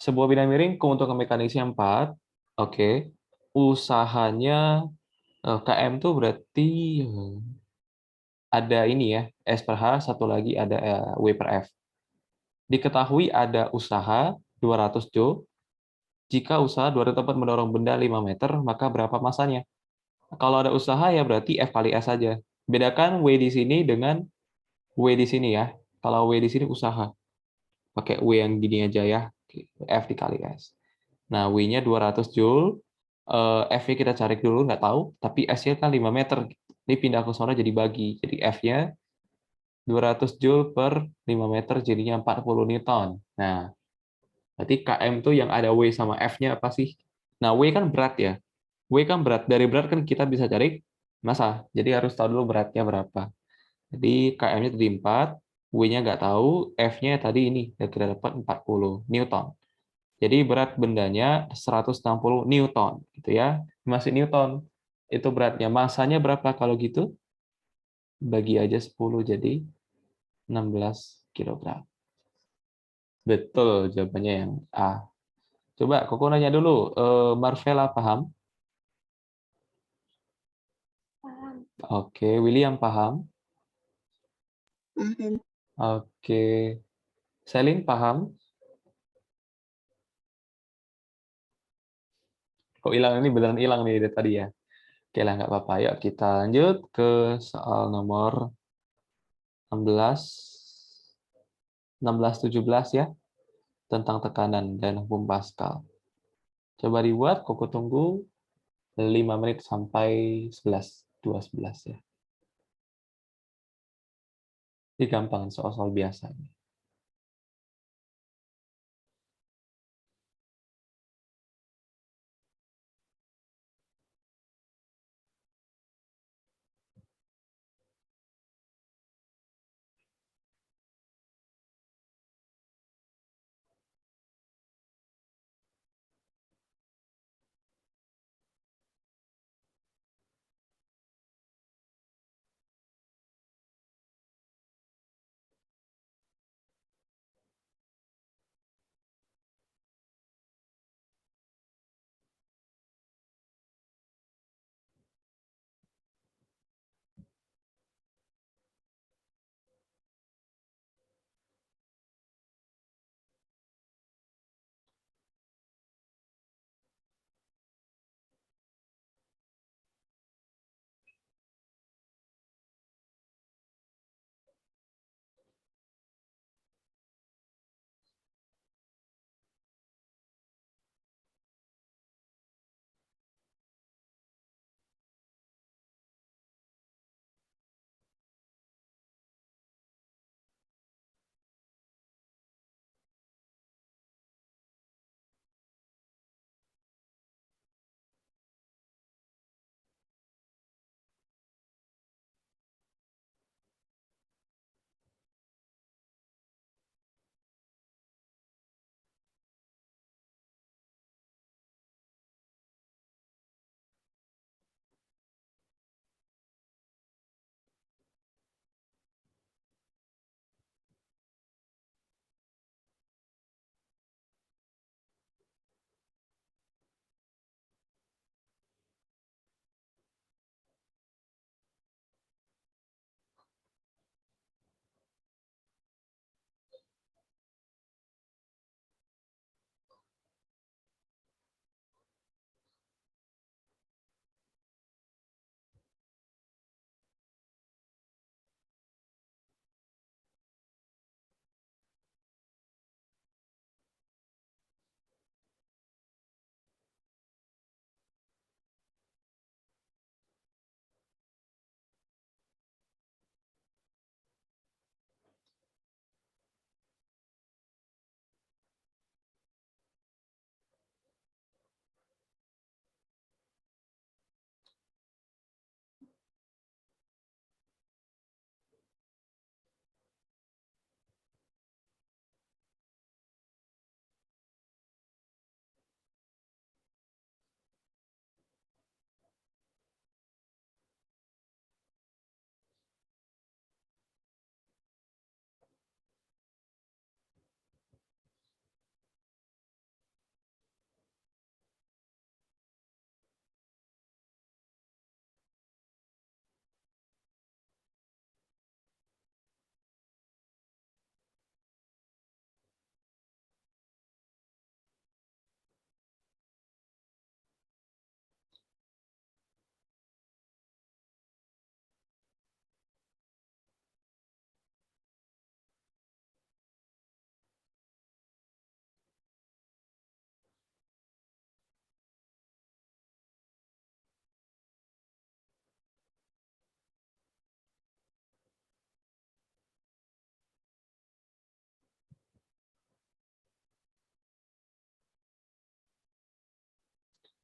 Sebuah bidang miring keuntungan mekanisnya 4. Oke. Usahanya KM tuh berarti ada ini ya, S per H, satu lagi ada W per F. Diketahui ada usaha 200 Joule. Jika usaha 200 tempat mendorong benda 5 meter, maka berapa masanya? Kalau ada usaha ya berarti F kali S saja. Bedakan W di sini dengan W di sini ya. Kalau W di sini usaha. Pakai W yang gini aja ya. F dikali S. Nah, W-nya 200 Joule. F-nya kita cari dulu, nggak tahu. Tapi S-nya kan 5 meter. Ini pindah ke sana jadi bagi. Jadi F-nya 200 Joule per 5 meter jadinya 40 Newton. Nah, berarti KM tuh yang ada W sama F-nya apa sih? Nah, W kan berat ya. W kan berat. Dari berat kan kita bisa cari massa. Jadi harus tahu dulu beratnya berapa. Jadi KM-nya tadi 4, W-nya nggak tahu, F-nya tadi ini, ya kita dapat 40 Newton. Jadi berat bendanya 160 Newton, gitu ya. Masih Newton. Itu beratnya. Masanya berapa kalau gitu? Bagi aja 10 jadi 16 kilogram. Betul jawabannya yang A. Coba Koko nanya dulu, Marvella paham? Paham. Oke, William paham? Mhm. Oke, Selin paham? Kok hilang ini beneran hilang nih dari tadi ya? Oke lah, nggak apa-apa. Yuk kita lanjut ke soal nomor 16, 16-17 ya, tentang tekanan dan hukum Pascal. Coba dibuat, Koko tunggu 5 menit sampai 11, 2:11 ya. Ini gampang, soal-soal biasa.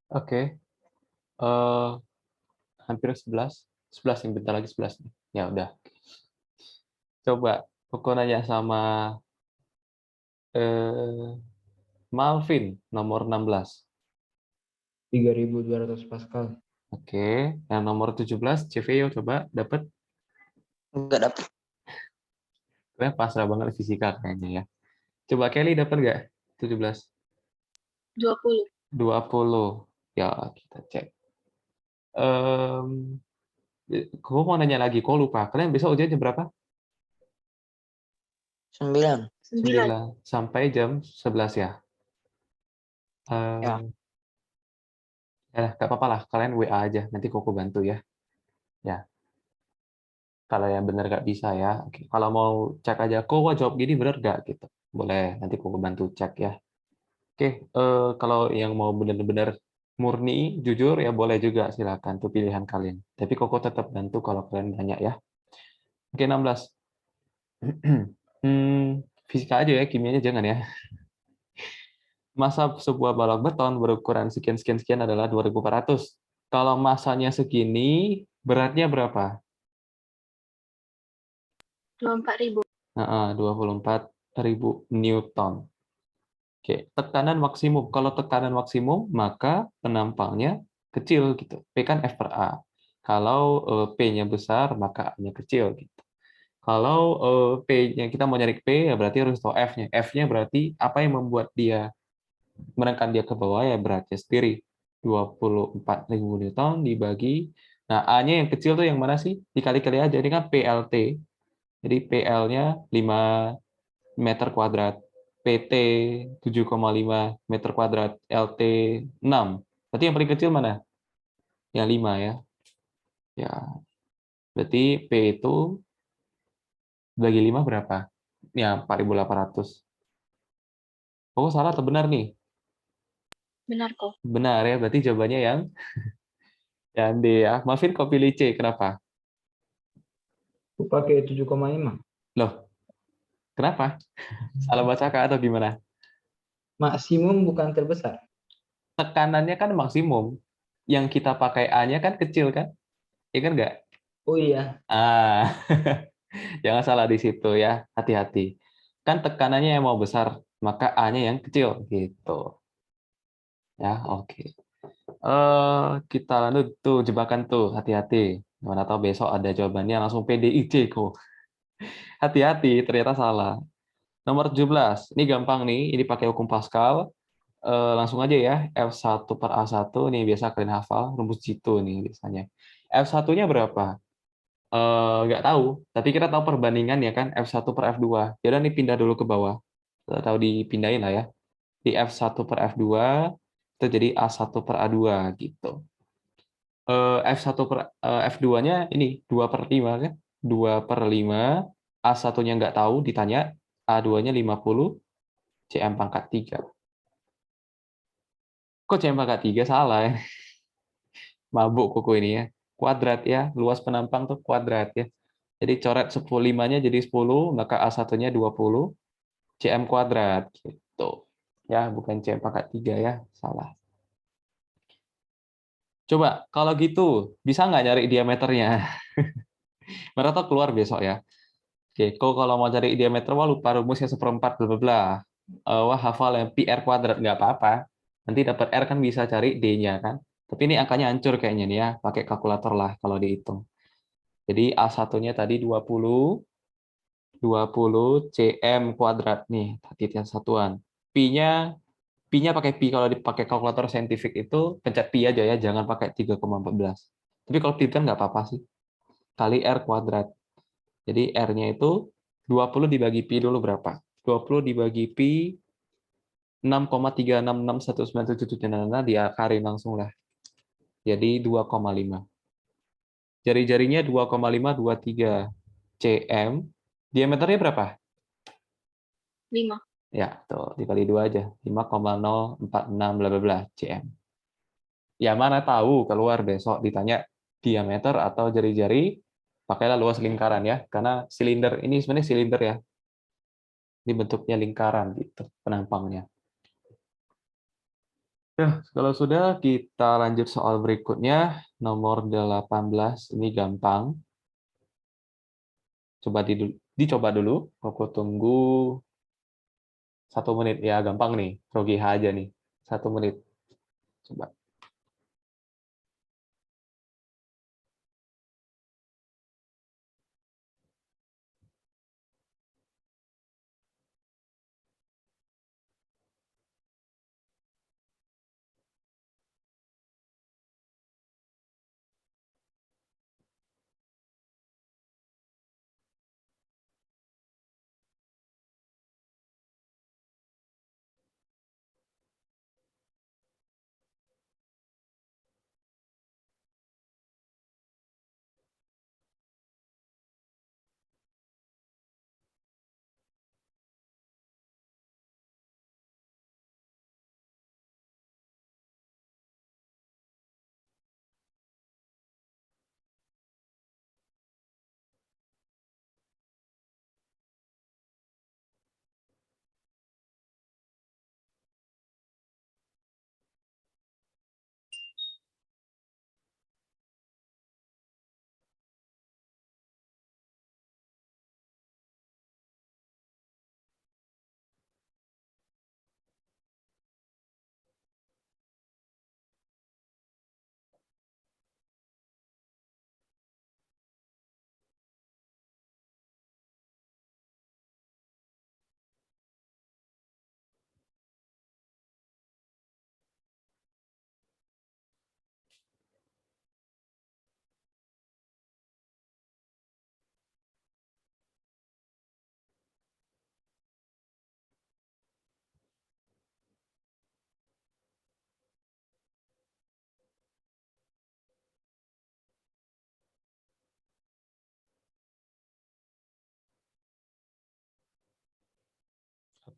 Oke. Eh, hampir 11. 11 yang bentar lagi 11 nih. Ya udah. Coba Koko nanya sama eh, Malvin nomor 16. 3.200 Pascal. Oke, yang nomor 17 CVO coba dapat. Enggak dapat. Kayaknya pasrah banget fisika kayaknya ya. Coba Kelly dapat nggak? 17. 20. 20. Ya, kita cek. Gue mau nanya lagi, kok lupa. Kalian besok ujian jam berapa? 9. 9. 9 sampai jam 11 ya. Ya. Ya, nggak apa-apa lah. Kalian WA aja. Nanti Koko bantu ya. Ya, kalau yang benar nggak bisa ya. Oke. Kalau mau cek aja, kok jawab gini benar nggak gitu. Boleh. Nanti Koko bantu cek ya. Oke. Kalau yang mau benar-benar murni, jujur ya boleh juga. Silakan. Itu pilihan kalian. Tapi Koko tetap bantu kalau kalian banyak ya. Oke, 16. Fisika aja ya, kimianya jangan ya. Massa sebuah balok beton berukuran sekian-sekian-sekian adalah 2.400. Kalau massanya segini, beratnya berapa? 24.000. 24.000 Newton. Oke, tekanan maksimum. Kalau tekanan maksimum, maka penampangnya kecil gitu. P kan F per A. Kalau P-nya besar, maka A-nya kecil gitu. Kalau P-nya kita mau nyari P, ya berarti harus tahu F-nya. F-nya berarti apa yang membuat dia menekan dia ke bawah, ya beratnya sendiri. 24.000 Newton dibagi. Nah, A-nya yang kecil tuh yang mana sih? Dikali-kali aja. Ini kan PLT. Jadi PL-nya 5 meter kuadrat. PT 7,5 meter kuadrat. LT 6. Berarti yang paling kecil mana? Yang 5 ya. Ya, berarti P itu bagi 5 berapa? Ya, 4.800. Oh, salah atau benar nih? Benar kok. Benar ya, berarti jawabannya yang D ya. Maafin kok pilih C, kenapa? Aku pakai 7,5. Loh, kenapa? Salah baca kah atau gimana? Maksimum bukan terbesar. Tekanannya kan maksimum. Yang kita pakai A-nya kan kecil kan? Iya kan nggak? Oh iya. Ah, jangan salah di situ ya. Hati-hati. Kan tekanannya yang mau besar, maka A-nya yang kecil gitu. Ya, oke. Kita lanjut tuh jebakan tuh, hati-hati. Mana tahu besok ada jawabannya langsung PDIC kok. Hati-hati, ternyata salah. Nomor 17. Ini gampang nih, ini pakai hukum Pascal. Langsung aja ya, F1 per A1, nih biasa kalian hafal, rumus Jitu nih biasanya. F1-nya berapa? Nggak tahu, tapi kita tahu perbandingan ya kan, F1 per F2. Jadi ini pindah dulu ke bawah. Kita tahu dipindahin lah ya. Di F1 per F2, itu jadi A1 per A2 gitu. F1 per F2-nya ini 2 per 5 kan? 2 per 5, A1-nya nggak tahu, ditanya, A2-nya 50, CM pangkat 3. Kok CM pangkat 3 salah ya? Mabuk kuku ini ya. Kuadrat ya, luas penampang tuh kuadrat ya. Jadi coret 10/5-nya jadi 10, maka A1-nya 20, CM kuadrat gitu. Ya, bukan CM pangkat 3 ya, salah. Coba kalau gitu bisa nggak nyari diameternya? Mereka keluar besok ya. Oke, kok kalau mau cari diameter, wah lupa rumusnya 1/4 bla bla bla. Wah hafal yang pi r kuadrat nggak apa-apa. Nanti dapat r kan bisa cari d-nya kan. Tapi ini angkanya hancur kayaknya nih ya, pakai kalkulator lah kalau dihitung. Jadi A1-nya tadi 20 cm kuadrat nih, titik satuan. Pi-nya pakai pi, kalau dipakai kalkulator saintifik itu pencet pi aja ya, jangan pakai 3,14. Tapi kalau pi kan nggak apa-apa sih. Kali r kuadrat. Jadi r-nya itu 20 dibagi pi dulu berapa? 20 dibagi pi 6,3661977 diakarin langsung lah. Jadi 2,5. Jari-jarinya 2,523 cm. Diameternya berapa? 5. Ya, tuh dikali 2 aja. 5,046 bla bla bla cm. Ya mana tahu keluar besok ditanya diameter atau jari-jari, pakailah luas lingkaran ya, karena silinder ini sebenarnya silinder ya. Ini bentuknya lingkaran gitu penampangnya. Ya, kalau sudah kita lanjut soal berikutnya, nomor 18. Ini gampang. Coba dicoba dulu. Aku tunggu 1 menit. Ya, gampang nih. Rogi aja nih. 1 menit. Coba.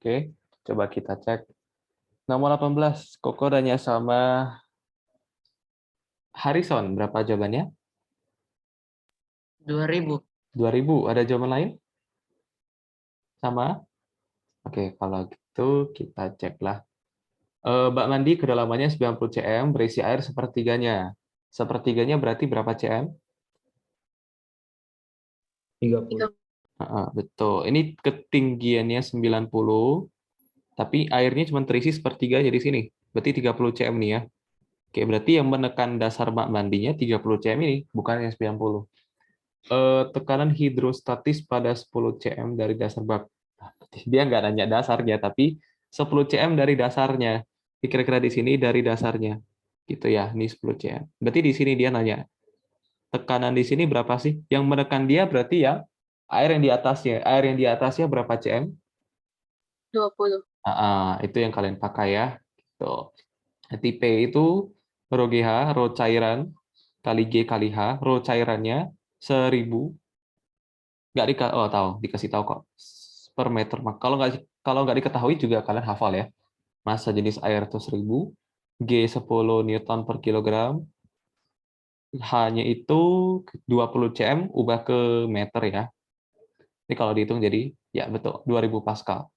Oke, coba kita cek. Nomor 18, Koko tanya sama Harrison. Berapa jawabannya? 2000. 2000. Ada jawaban lain? Sama? Oke, kalau gitu kita ceklah. Bak mandi kedalamannya 90 cm, berisi air sepertiganya. Sepertiganya berarti berapa cm? 30. Betul. Ini ketinggiannya 90, tapi airnya cuma terisi sepertiganya di sini. Berarti 30 cm nih ya. Oke, berarti yang menekan dasar bak mandinya 30 cm ini, bukan yang 90. Tekanan hidrostatis pada 10 cm dari dasar bak. Dia nggak nanya dasarnya, tapi 10 cm dari dasarnya. Kira-kira di sini dari dasarnya. Gitu ya, ini 10 cm. Berarti di sini dia nanya, tekanan di sini berapa sih? Yang menekan dia berarti ya air yang di atasnya. Air yang di atasnya berapa cm? 20. Itu yang kalian pakai ya. Tuh. Nanti P itu rho GH, rho cairan, kali G kali H, rho cairannya 1000. Nggak dikasih tahu kok. Per meter. Kalau nggak diketahui juga kalian hafal ya. Massa jenis air itu 1000, G 10 Newton per kilogram, H-nya itu 20 cm, ubah ke meter ya. Ini kalau dihitung jadi, ya betul, 2000 Pascal.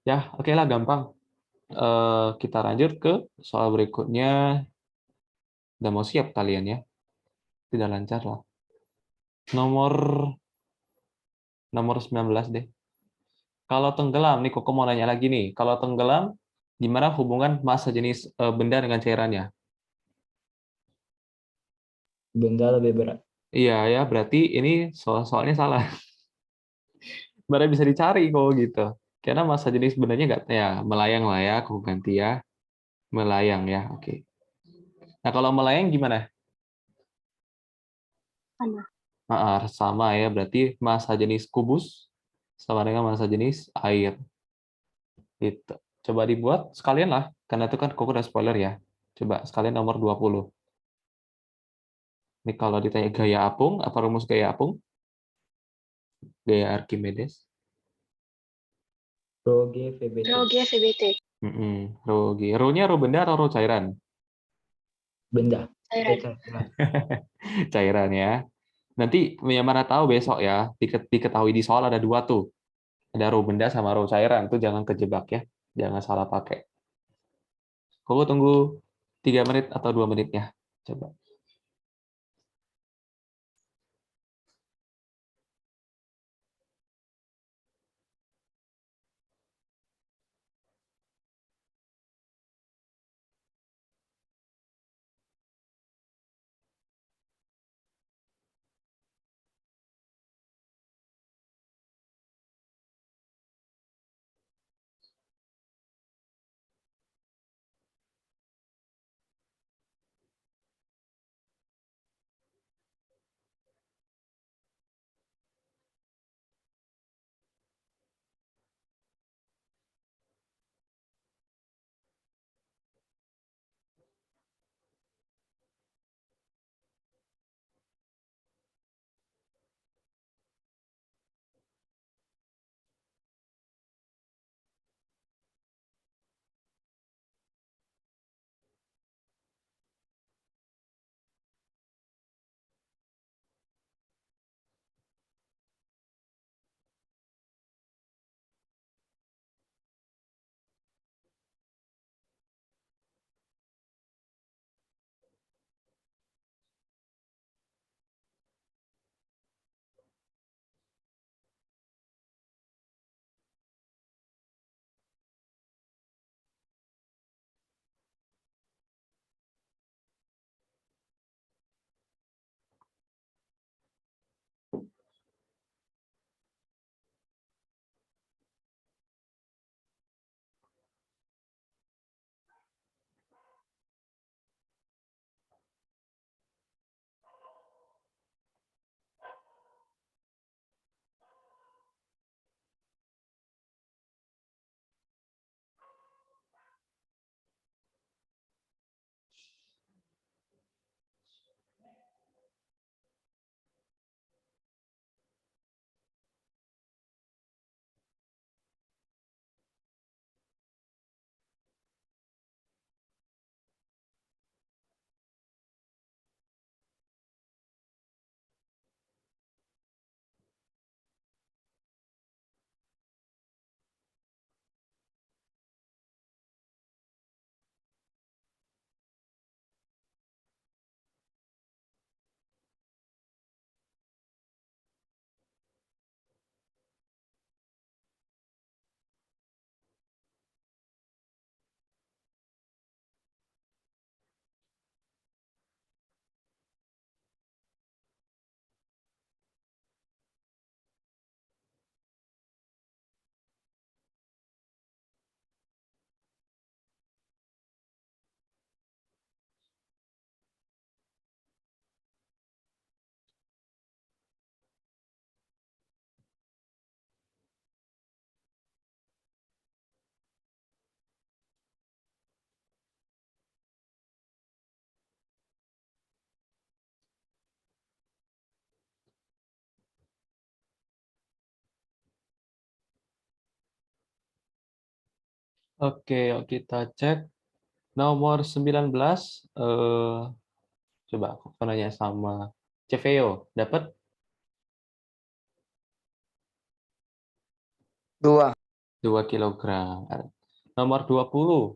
Ya, oke lah, gampang. Kita lanjut ke soal berikutnya. Udah mau siap kalian ya? Tidak lancar lah. Nomor 19 deh. Kalau tenggelam, nih Koko mau nanya lagi nih. Kalau tenggelam, gimana hubungan massa jenis benda dengan cairannya? Benda lebih berat. Iya ya, berarti ini soalnya salah. Sebenarnya bisa dicari kok gitu. Karena massa jenis bendanya nggak ya melayang lah ya, aku ganti ya. Melayang ya, oke. Nah kalau melayang gimana? Sama. Sama ya, berarti massa jenis kubus sama dengan massa jenis air. Gitu. Coba dibuat sekalian lah, karena itu kan kok udah spoiler ya. Coba sekalian nomor 20. Ini kalau ditanya gaya apung, apa rumus gaya apung? Gaya Archimedes. Rho G VBT. Rho G VBT. Rho G. Rho-nya rho benda atau rho cairan? Benda. Cairan. Cairan. Cairan ya. Nanti yang mana tahu besok ya, diketahui di soal ada 2 tuh. Ada rho benda sama rho cairan. Itu jangan kejebak ya. Jangan salah pakai. Koko tunggu 3 menit atau 2 menit ya. Coba. Oke, yuk kita cek nomor 19. Coba aku nanya sama Ceveo, dapat 2. 2 kilogram. Nomor 20,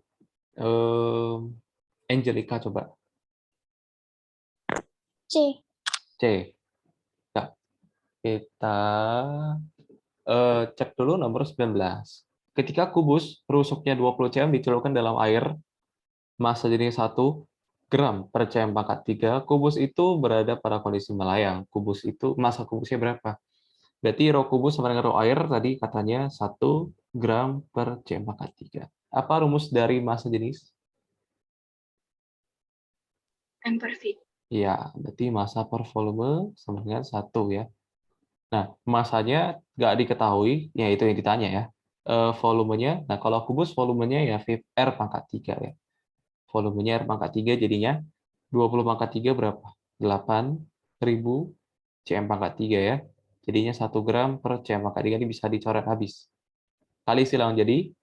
Angelica coba. C. C. Nah, kita cek dulu nomor 19. Ketika kubus rusuknya 20 cm dicelupkan dalam air, massa jenis 1 gram per cm pangkat 3, kubus itu berada pada kondisi melayang. Kubus itu, massa kubusnya berapa? Berarti rho kubus sama dengan rho air tadi katanya 1 gram per cm pangkat 3. Apa rumus dari massa jenis? M per V. Ya, berarti massa per volume sama dengan 1 ya. Nah, massanya nggak diketahui, ya itu yang ditanya ya. Volumenya, nah kalau kubus volumenya ya R pangkat 3 ya. Volumenya R pangkat 3 jadinya 20 pangkat 3 berapa? 8.000 cm pangkat 3 ya. Jadinya 1 gram per cm pangkat 3 ini bisa dicoret habis. Kali silang jadi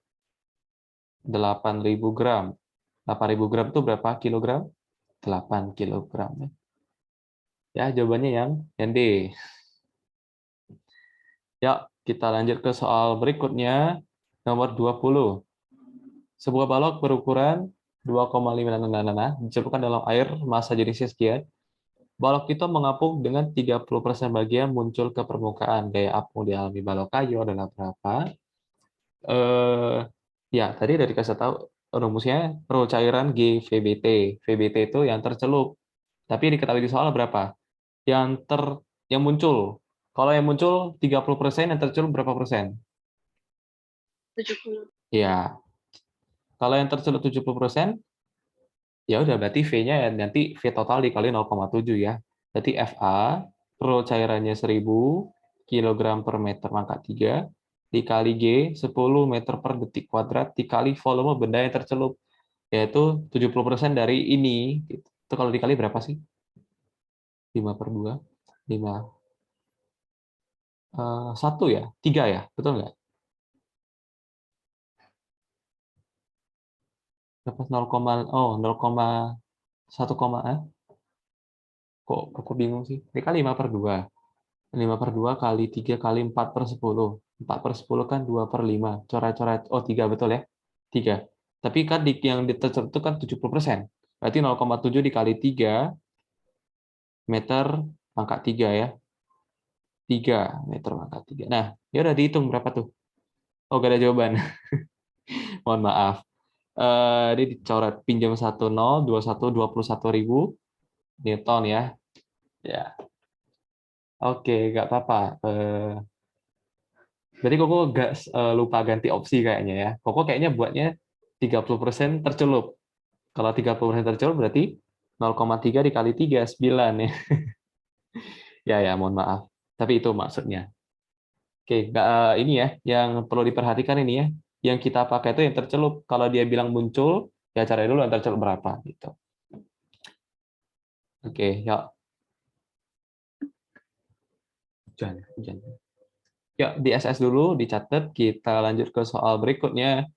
8.000 gram. 8.000 gram itu berapa kilogram? 8 kilogram. Ya, jawabannya yang D. Ya, kita lanjut ke soal berikutnya. Nomor 20. Sebuah balok berukuran 2,5 dicelupkan dalam air massa jenisnya sekian. Balok itu mengapung dengan 30% bagian muncul ke permukaan. Gaya apung dialami balok kayu adalah berapa? Ya, tadi dari kasih tahu rumusnya rho cairan GVBT. VBT itu yang tercelup. Tapi diketahui di soal berapa? Yang muncul. Kalau yang muncul 30%, yang tercelup berapa persen? 70. Ya, kalau yang tercelup 70%, ya udah berarti V-nya nanti V total dikali 0,7 ya. Berarti FA rho cairannya 1000 kg per meter pangkat 3 dikali G 10 meter per detik kuadrat dikali volume benda yang tercelup, yaitu 70% dari ini. Itu kalau dikali berapa sih? 5 per 2, 5, 1 ya? 3 ya? Betul nggak? Dapat 0,1, kok bingung sih? Ini kan 5 per 2. 5 per 2 kali 3 kali 4 per 10. 4 per 10 kan 2 per 5. Coret-coret. Oh, 3 betul ya? 3. Tapi kan yang ditercelup itu kan 70%. Berarti 0,7 dikali 3 meter pangkat 3 ya. 3 meter pangkat 3. Nah, ya udah dihitung berapa tuh? Oh, gak ada jawaban. Mohon maaf. Ini dicoret pinjam 10, 21, 21.000 Newton ya. Ya. Oke, nggak apa-apa. Berarti Koko nggak lupa ganti opsi kayaknya ya. Koko kayaknya buatnya 30% tercelup. Kalau 30% tercelup berarti 0,3 dikali 3, 9 ya. Ya, mohon maaf. Tapi itu maksudnya. Oke, nggak, ini ya, yang perlu diperhatikan ini ya. Yang kita pakai itu yang tercelup. Kalau dia bilang muncul, ya cari dulu yang tercelup berapa. Gitu. Oke, yuk. Hujan. Yuk, di SS dulu, dicatat. Kita lanjut ke soal berikutnya.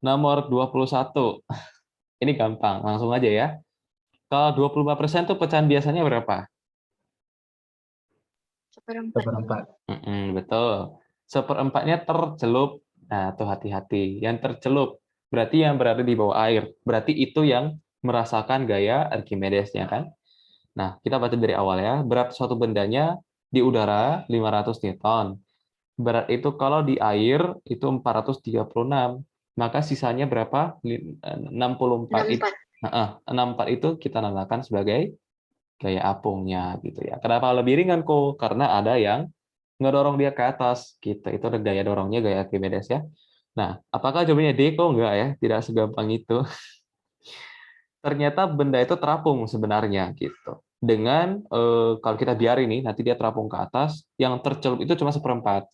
Nomor 21. Ini gampang, langsung aja ya. Kalau 25% tuh pecahan biasanya berapa? Seperempat. Seperempat. Betul. Seperempatnya tercelup. Nah, tuh hati-hati. Yang tercelup berarti yang berada di bawah air. Berarti itu yang merasakan gaya Archimedesnya kan? Nah, kita baca dari awal ya. Berat suatu bendanya di udara 500 Newton. Berat itu kalau di air itu 436. Maka sisanya berapa? 64 itu. 64. 64 itu kita namakan sebagai gaya apungnya gitu ya. Kenapa lebih ringan kok? Karena ada yang ngedorong dia ke atas gitu. Itu ada gaya dorongnya, gaya Archimedes ya. Nah, apakah jawabannya D? Kok enggak ya? Tidak segampang itu. Ternyata benda itu terapung sebenarnya gitu. Dengan kalau kita biarin ini nanti dia terapung ke atas, yang tercelup itu cuma seperempat.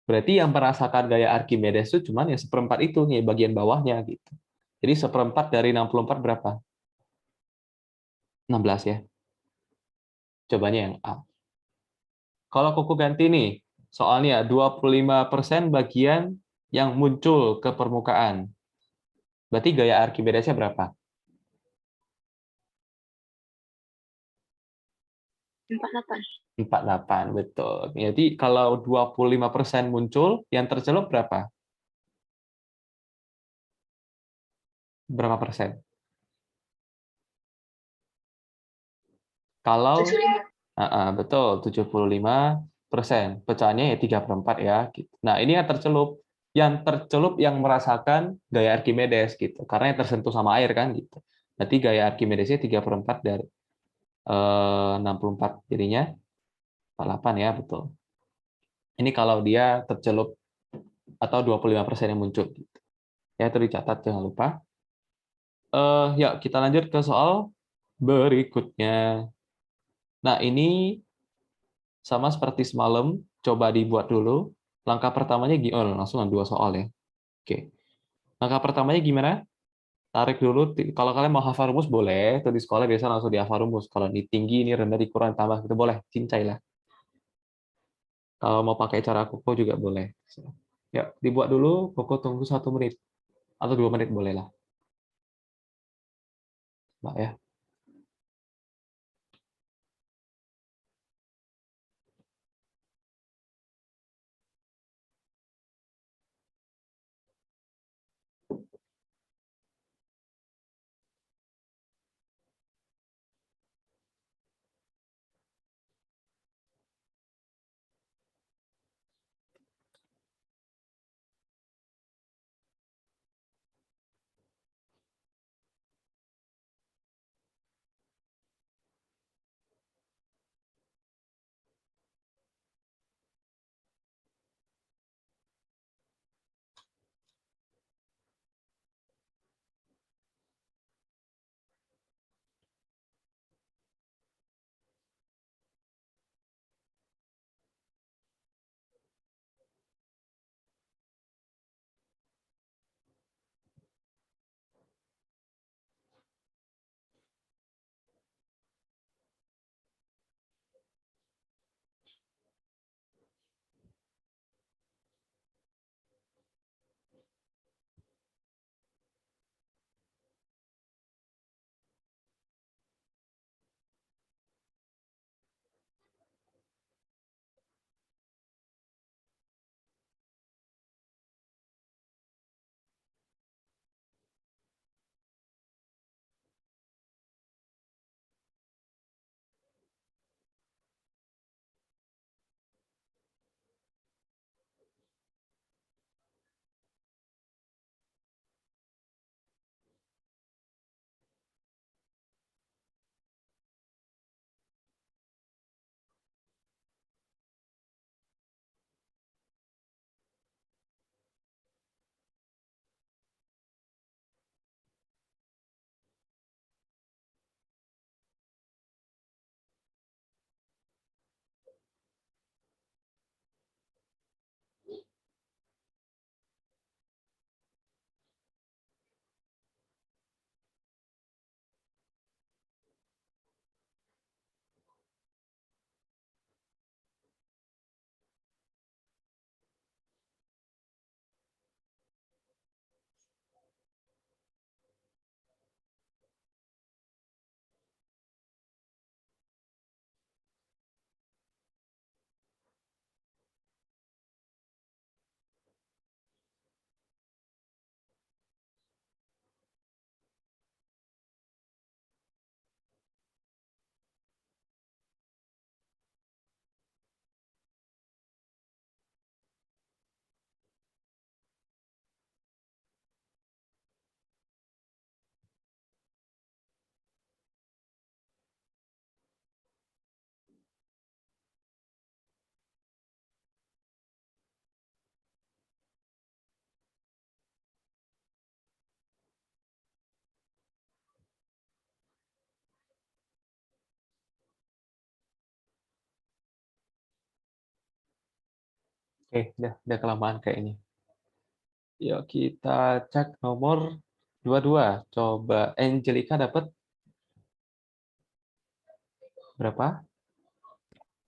Berarti yang merasakan gaya Archimedes itu cuma yang seperempat itu nih bagian bawahnya gitu. Jadi seperempat dari 64 berapa? 16 ya. Cobanya yang A. Kalau Koko ganti nih, soalnya 25% bagian yang muncul ke permukaan. Berarti gaya Archimedesnya berapa? 48. 48, betul. Jadi kalau 25% muncul, yang tercelup berapa? Berapa persen? Kalau 75. betul 75%. Pecahannya ya 3/4 ya. Gitu. Nah, ini yang tercelup. Yang tercelup yang merasakan gaya Archimedes gitu. Karena yang tersentuh sama air kan gitu. Berarti gaya Archimedesnya 3/4 dari 64 jadinya 48 ya, betul. Ini kalau dia tercelup atau 25% yang muncul gitu. Ya, itu dicatat jangan lupa. Ya, kita lanjut ke soal berikutnya. Nah, ini sama seperti semalam, coba dibuat dulu. Langkah pertamanya gimana? Langsung 2 soal ya. Oke. Langkah pertamanya gimana? Tarik dulu. Kalau kalian mau hafal rumus boleh. Itu di sekolah biasa langsung dihafal rumus. Kalau ini tinggi, ini rendah, dikurang, tambah. Itu boleh. Cincai lah. Kalau mau pakai cara Koko juga boleh. Ya, dibuat dulu. Koko tunggu 1 menit. Atau 2 menit boleh lah. Mbak ya. Oke, udah kelamaan kayaknya. Yuk kita cek nomor 22. Coba Angelica dapat berapa?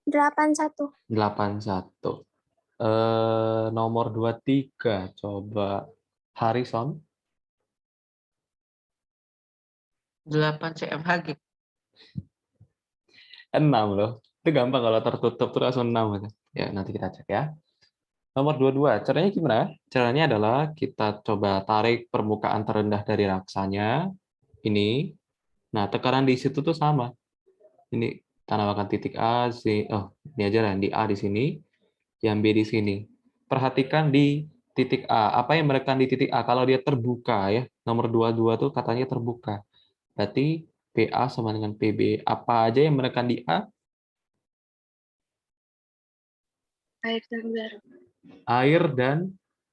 81. 81. Nomor 23. Coba Harrison. 8 CMHG. 6 loh. Itu gampang kalau tertutup tuh langsung 6 gitu. Ya, nanti kita cek ya. Nomor 22. Caranya gimana? Caranya adalah kita coba tarik permukaan terendah dari raksanya. Ini. Nah, tekanan di situ tuh sama. Ini tambahkan titik A, ini aja lah, di A di sini, yang B di sini. Perhatikan di titik A. Apa yang menekan di titik A? Kalau dia terbuka ya, nomor 22 tuh katanya terbuka. Berarti PA sama dengan PB. Apa aja yang menekan di A? Air dan udara. Air dan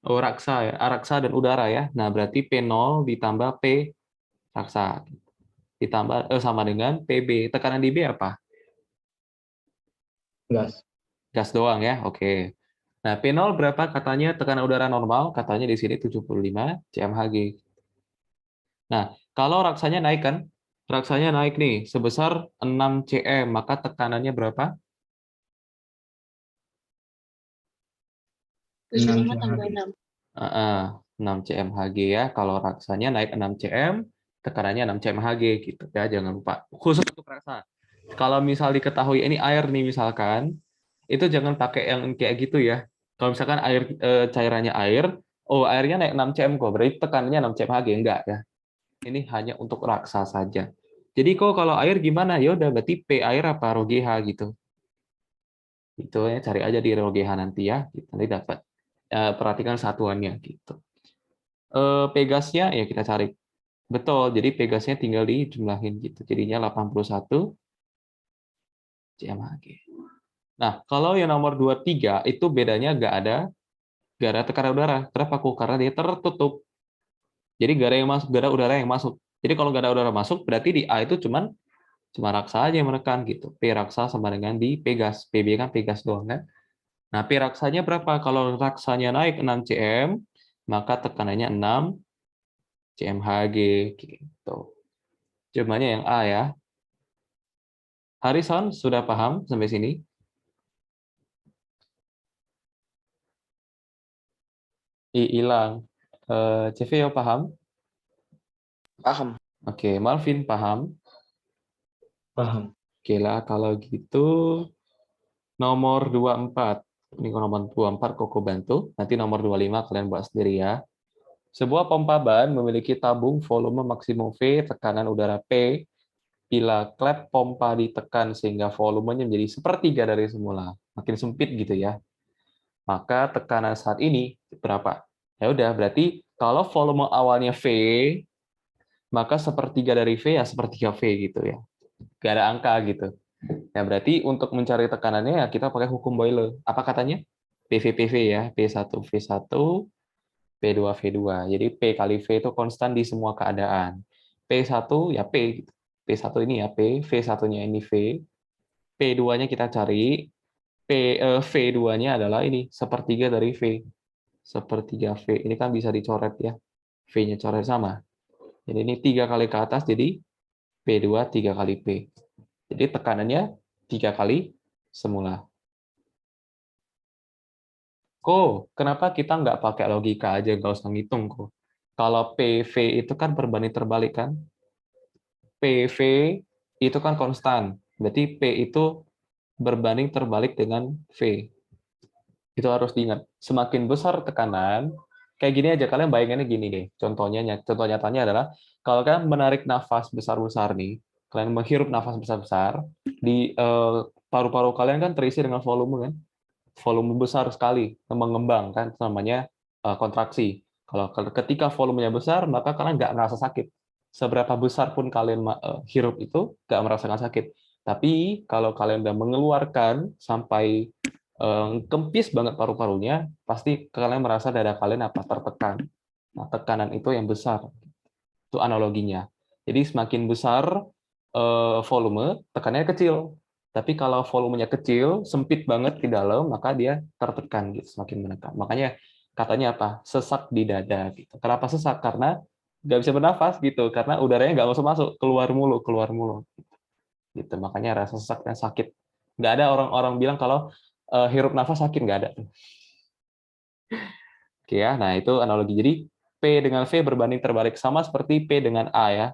raksa ya, raksa dan udara ya. Nah, berarti P0 ditambah P raksa ditambah sama dengan PB. Tekanan di B apa? Gas. Gas doang ya. Oke. Nah, P0 berapa katanya tekanan udara normal? Katanya di sini 75 cmHg. Nah, kalau raksanya naik kan? Raksanya naik nih sebesar 6 cm, maka tekanannya berapa? 75 tambah 6. 6 cmHg ya. Kalau raksanya naik 6 cm, tekanannya 6 cmHg gitu ya, jangan lupa. Khusus untuk raksa. Kalau misal diketahui ini air nih misalkan, itu jangan pakai yang kayak gitu ya. Kalau misalkan air cairannya air, oh airnya naik 6 cm kok, berarti tekanannya 6 cmHg enggak ya. Ini hanya untuk raksa saja. Jadi kok kalau air gimana? Ya udah berarti P air apa rho GH gitu. Itu ya cari aja di rho GH nanti ya, gitu. Nanti dapat. Perhatikan satuannya gitu. Pegasnya ya kita cari. Betul, jadi pegasnya tinggal dijumlahin gitu. Jadinya 81 cmHg. Nah, kalau yang nomor 23 itu bedanya nggak ada tekanan udara. Kenapa kok? Karena dia tertutup. Jadi nggak ada yang masuk, nggak ada udara yang masuk. Jadi kalau nggak ada udara masuk, berarti di A itu cuma raksa aja yang menekan gitu. P raksa sama dengan di Pegas. PB kan Pegas doang kan. Nah, P raksanya berapa? Kalau raksanya naik 6 cm, maka tekanannya 6 cmHg gitu. Jawabannya yang A ya. Harrison sudah paham sampai sini? Hilang. Cevio paham? Paham. Oke, Malvin paham? Paham. Oke lah, kalau gitu nomor 24. Ini kalau nomor 24 Koko bantu. Nanti nomor 25 kalian buat sendiri ya. Sebuah pompa ban memiliki tabung volume maksimum V, tekanan udara P. Bila klep pompa ditekan sehingga volumenya menjadi sepertiga dari semula. Makin sempit gitu ya. Maka tekanan saat ini berapa? Ya udah, berarti kalau volume awalnya V, maka sepertiga dari V ya sepertiga V gitu ya. Gak ada angka gitu. Nah, berarti untuk mencari tekanannya ya kita pakai hukum Boyle. Apa katanya? PV ya, P1 V1, P2 V2. Jadi P kali V itu konstan di semua keadaan. P1 ya P, P1 ini ya P, V1-nya ini V, P2-nya kita cari, V2-nya adalah ini, sepertiga dari V. Sepertiga V. Ini kan bisa dicoret ya. V-nya coret sama. Jadi ini 3 kali ke atas, jadi P2 3 kali P. Jadi tekanannya 3 kali semula. Kenapa kita nggak pakai logika aja, nggak usah ngitung kok. Kalau PV itu kan berbanding terbalik kan? PV itu kan konstan. Berarti P itu berbanding terbalik dengan V. Itu harus diingat. Semakin besar tekanan, kayak gini aja, kalian bayangannya gini deh. Contoh nyatanya adalah, kalau kalian menarik nafas besar-besar nih, kalian menghirup nafas besar-besar, di paru-paru kalian kan terisi dengan volume kan? Volume besar sekali, mengembang kan, namanya kontraksi. Kalau ketika volumenya besar, maka kalian nggak merasa sakit. Seberapa besar pun kalian hirup itu, nggak merasakan sakit. Tapi kalau kalian udah mengeluarkan sampai kempis banget paru-parunya, pasti kalian merasa dada kalian tertekan. Nah, tekanan itu yang besar. Itu analoginya. Jadi semakin besar volume, tekanannya kecil. Tapi kalau volumenya kecil, sempit banget di dalam, maka dia tertekan gitu, semakin menekan. Makanya katanya apa? Sesak di dada gitu. Kenapa sesak? Karena nggak bisa bernafas gitu, karena udaranya nggak masuk-masuk, keluar mulu, keluar mulu. Gitu. Makanya rasa sesaknya sakit. Nggak ada orang-orang bilang kalau hirup nafas sakit, nggak ada. Oke ya, nah itu analogi. Jadi P dengan V berbanding terbalik, sama seperti P dengan A ya.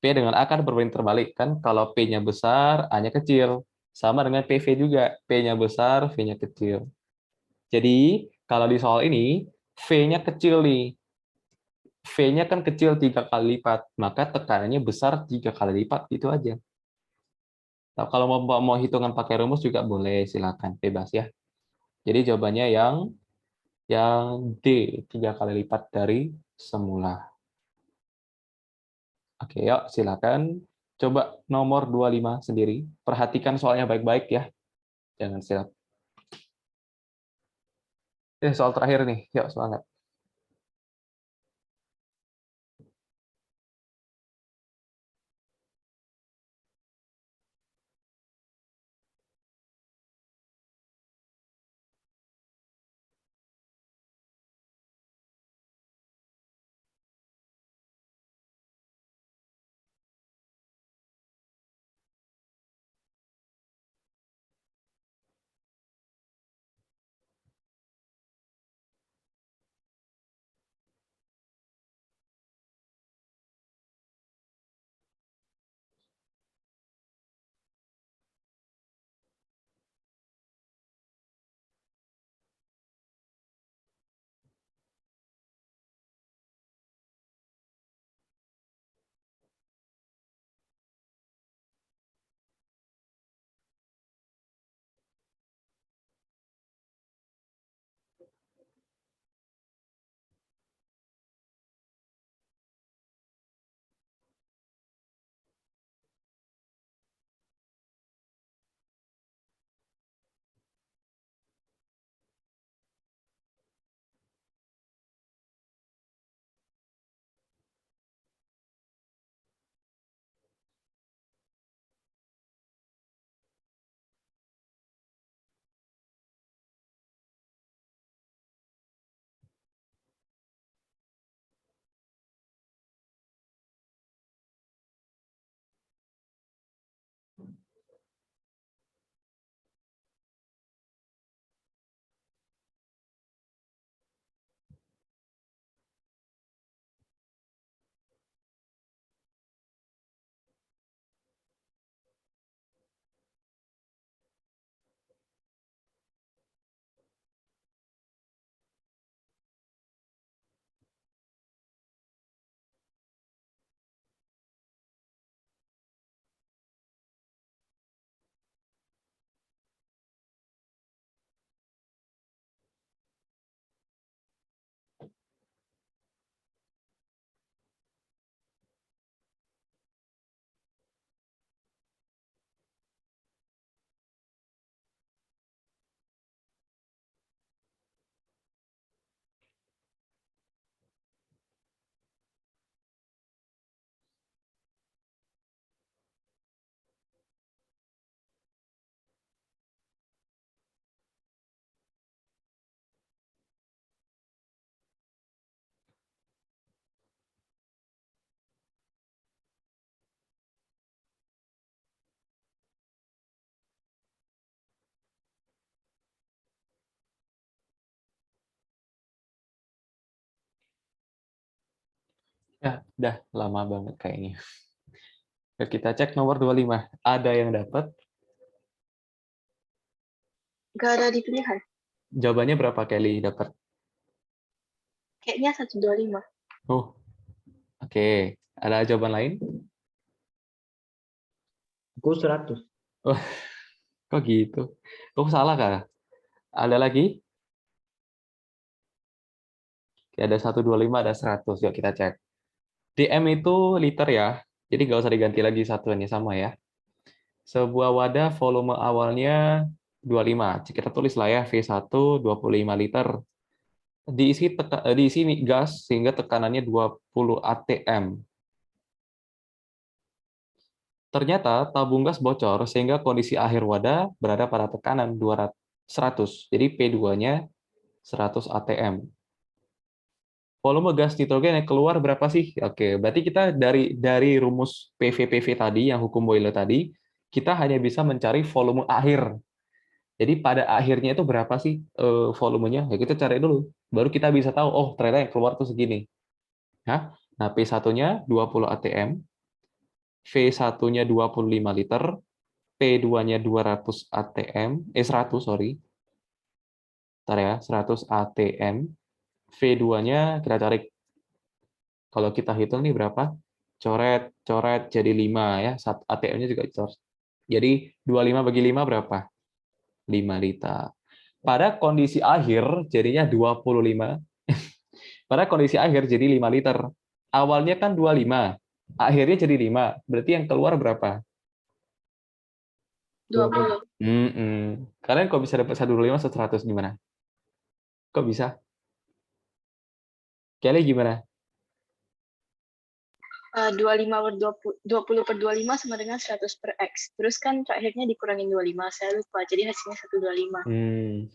P dengan A kan berbanding terbalik kan, kalau P-nya besar, A-nya kecil. Sama dengan PV juga, P-nya besar, V-nya kecil. Jadi kalau di soal ini V-nya kecil nih, V-nya kan kecil 3 kali lipat, maka tekanannya besar 3 kali lipat, itu aja. Nah, kalau mau hitungan pakai rumus juga boleh, silakan, bebas ya. Jadi jawabannya yang D, 3 kali lipat dari semula. Oke, yuk silakan. Coba nomor 25 sendiri. Perhatikan soalnya baik-baik ya. Jangan silap. Soal terakhir nih. Yuk, semangat. Ya, udah lama banget kayaknya. Kita cek nomor 25. Ada yang dapat? Nggak ada di pilihan. Jawabannya berapa Kelly dapat? Kayaknya 125. Oh, oke. Ada jawaban lain? Aku 100. Oh, kok gitu? Kok salah kah? Ada lagi? Oke, ada 125, ada 100. Yuk kita cek. DM itu liter ya. Jadi nggak usah diganti lagi satuannya, sama ya. Sebuah wadah volume awalnya 25. Kita tulis lah ya, V1 25 liter. Diisi gas sehingga tekanannya 20 atm. Ternyata tabung gas bocor sehingga kondisi akhir wadah berada pada tekanan 100. Jadi P2-nya 100 atm. Volume gas nitrogen yang keluar berapa sih? Oke, berarti kita dari rumus PV tadi, yang hukum Boyle tadi, kita hanya bisa mencari volume akhir. Jadi pada akhirnya itu berapa sih volumenya? Ya kita cari dulu. Baru kita bisa tahu, oh ternyata yang keluar tuh segini. Nah, P1-nya 20 atm, V1-nya 25 liter, P2-nya 200 atm, 100, sorry. Bentar ya, 100 atm. V2-nya kita cari. Kalau kita hitung nih berapa? Coret jadi 5 ya. ATM-nya juga coret. Jadi 25 bagi 5 berapa? 5 liter. Pada kondisi akhir jadinya 25. Pada kondisi akhir jadi 5 liter. Awalnya kan 25. Akhirnya jadi 5. Berarti yang keluar berapa? 20. Kalian kok bisa dapat 125 100 gimana? Kok bisa? Kelly gimana? 25 per 20 per 25 sama dengan 100 per X. Terus kan terakhirnya dikurangin 25. Saya lupa. Jadi hasilnya 125.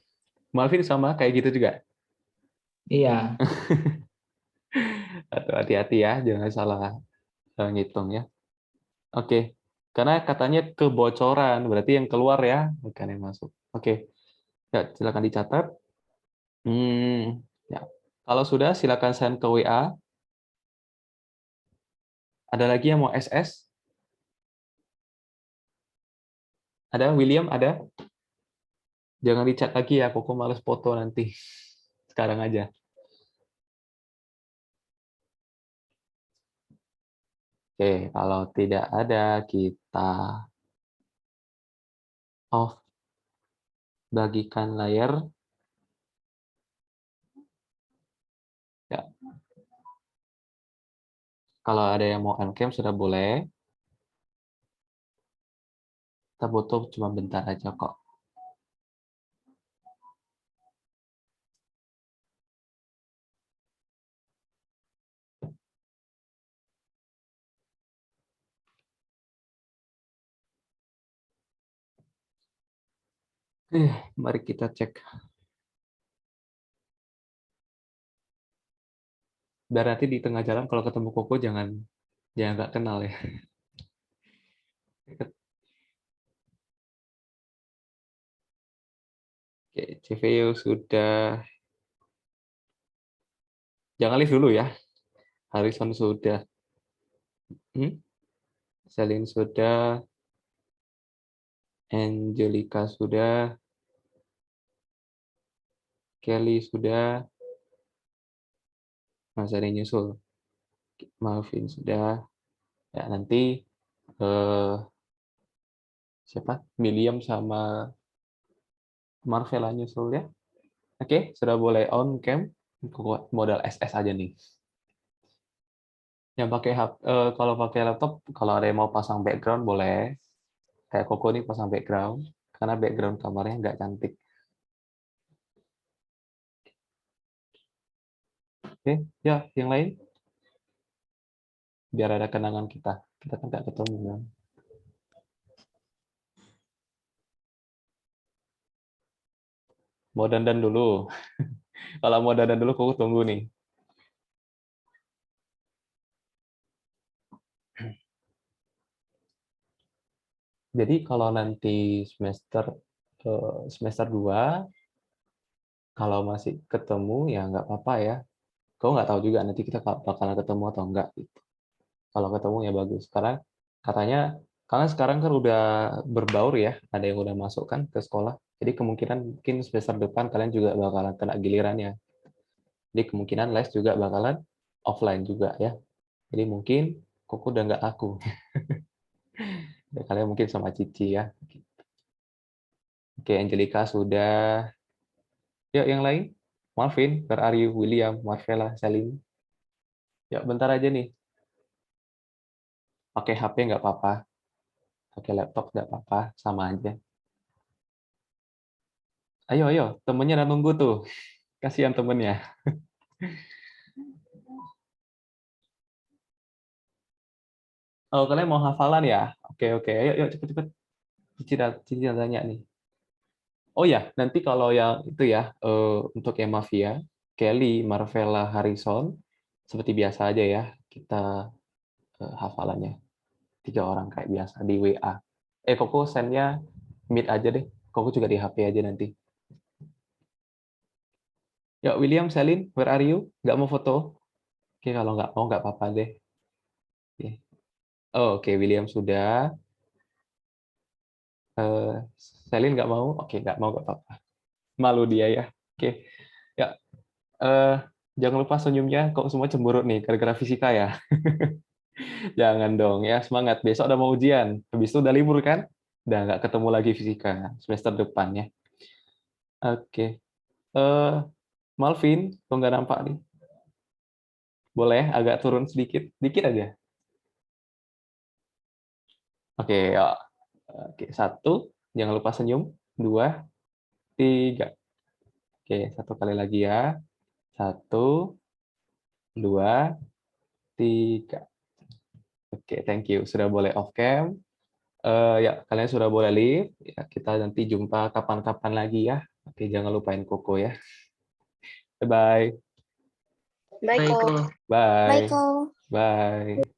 Malvin sama kayak gitu juga? Iya. Atau hati-hati ya, jangan salah ngitung ya. Oke, karena katanya kebocoran, berarti yang keluar ya, bukan yang masuk. Oke, ya, silakan dicatat. Ya. Kalau sudah, silakan send ke WA. Ada lagi yang mau SS? Ada, William? Ada? Jangan dicat lagi ya, Koko males foto nanti. Sekarang aja. Oke, kalau tidak ada, kita off. Bagikan layar. Ya. Kalau ada yang mau on-cam, sudah boleh. Kita butuh cuma bentar aja kok. Mari kita cek. Dan nanti di tengah jalan kalau ketemu Koko jangan nggak kenal ya. Oke, CVU sudah. Jangan lift dulu ya. Harrison sudah. Celine sudah. Angelica sudah. Kelly sudah. Mas ada yang nyusul. Malvin sudah. Ya nanti siapa? William sama Marvella nyusul ya. Oke, sudah boleh on cam. Modal SS aja nih. Yang pakai kalau pakai laptop, kalau ada yang mau pasang background boleh. Kayak Koko nih pasang background, karena background kamarnya nggak cantik. Oke, ya yang lain. Biar ada kenangan kita. Kita kan nggak ketemu kan. Mau dandan dulu. Kalau mau dandan dulu, Koko tunggu nih. Jadi kalau nanti semester 2, kalau masih ketemu ya nggak apa-apa ya. Kau nggak tahu juga nanti kita bakalan ketemu atau enggak. Gitu. Kalau ketemu ya bagus. Karena sekarang kan udah berbaur ya, ada yang udah masuk kan ke sekolah. Jadi kemungkinan mungkin semester depan kalian juga bakalan kena gilirannya. Jadi kemungkinan les juga bakalan offline juga ya. Jadi mungkin Koko udah nggak aku. Kalian mungkin sama Cici ya. Oke, Angelica sudah. Yuk yang lain. Marvin, where are you? William, Marvella, Salim. Ya bentar aja nih. Pakai HP nggak apa-apa. Pakai laptop nggak apa-apa. Sama aja. Ayo, temennya udah nunggu tuh. Kasihan temennya. Oh, kalian mau hafalan ya? Oke. Ayo cepet. Cici tanya nih. Oh ya, nanti kalau yang itu ya, untuk yang Mafia, Kelly, Marvella, Harrison, seperti biasa aja ya, kita hafalannya. 3 orang kayak biasa di WA. Koko send-nya Meet aja deh. Koko juga di HP aja nanti. Ya, William, Selin, where are you? Nggak mau foto? Oke, kalau nggak mau, nggak apa-apa deh. Oke. Oh, oke, William sudah. Selin nggak mau? Oke, nggak mau, nggak apa-apa. Malu dia ya. Oke. Ya, jangan lupa senyumnya. Kok semua cemberut nih, gara-gara fisika ya? Jangan dong ya, semangat. Besok udah mau ujian. Habis itu udah libur kan? Udah nggak ketemu lagi fisika semester depan ya. Oke. Malvin, kok nggak nampak nih? Boleh agak turun sedikit, dikit aja. Oke, ya. Oke, 1, jangan lupa senyum. 2, 3. Oke, 1 kali lagi ya. 1, 2, 3. Oke, thank you. Sudah boleh off cam. Ya, kalian sudah boleh leave. Ya, kita nanti jumpa kapan-kapan lagi ya. Oke, jangan lupain Koko ya. Bye-bye. Baik, Baik, kok. Ko. Bye. Bye, Ko. Bye.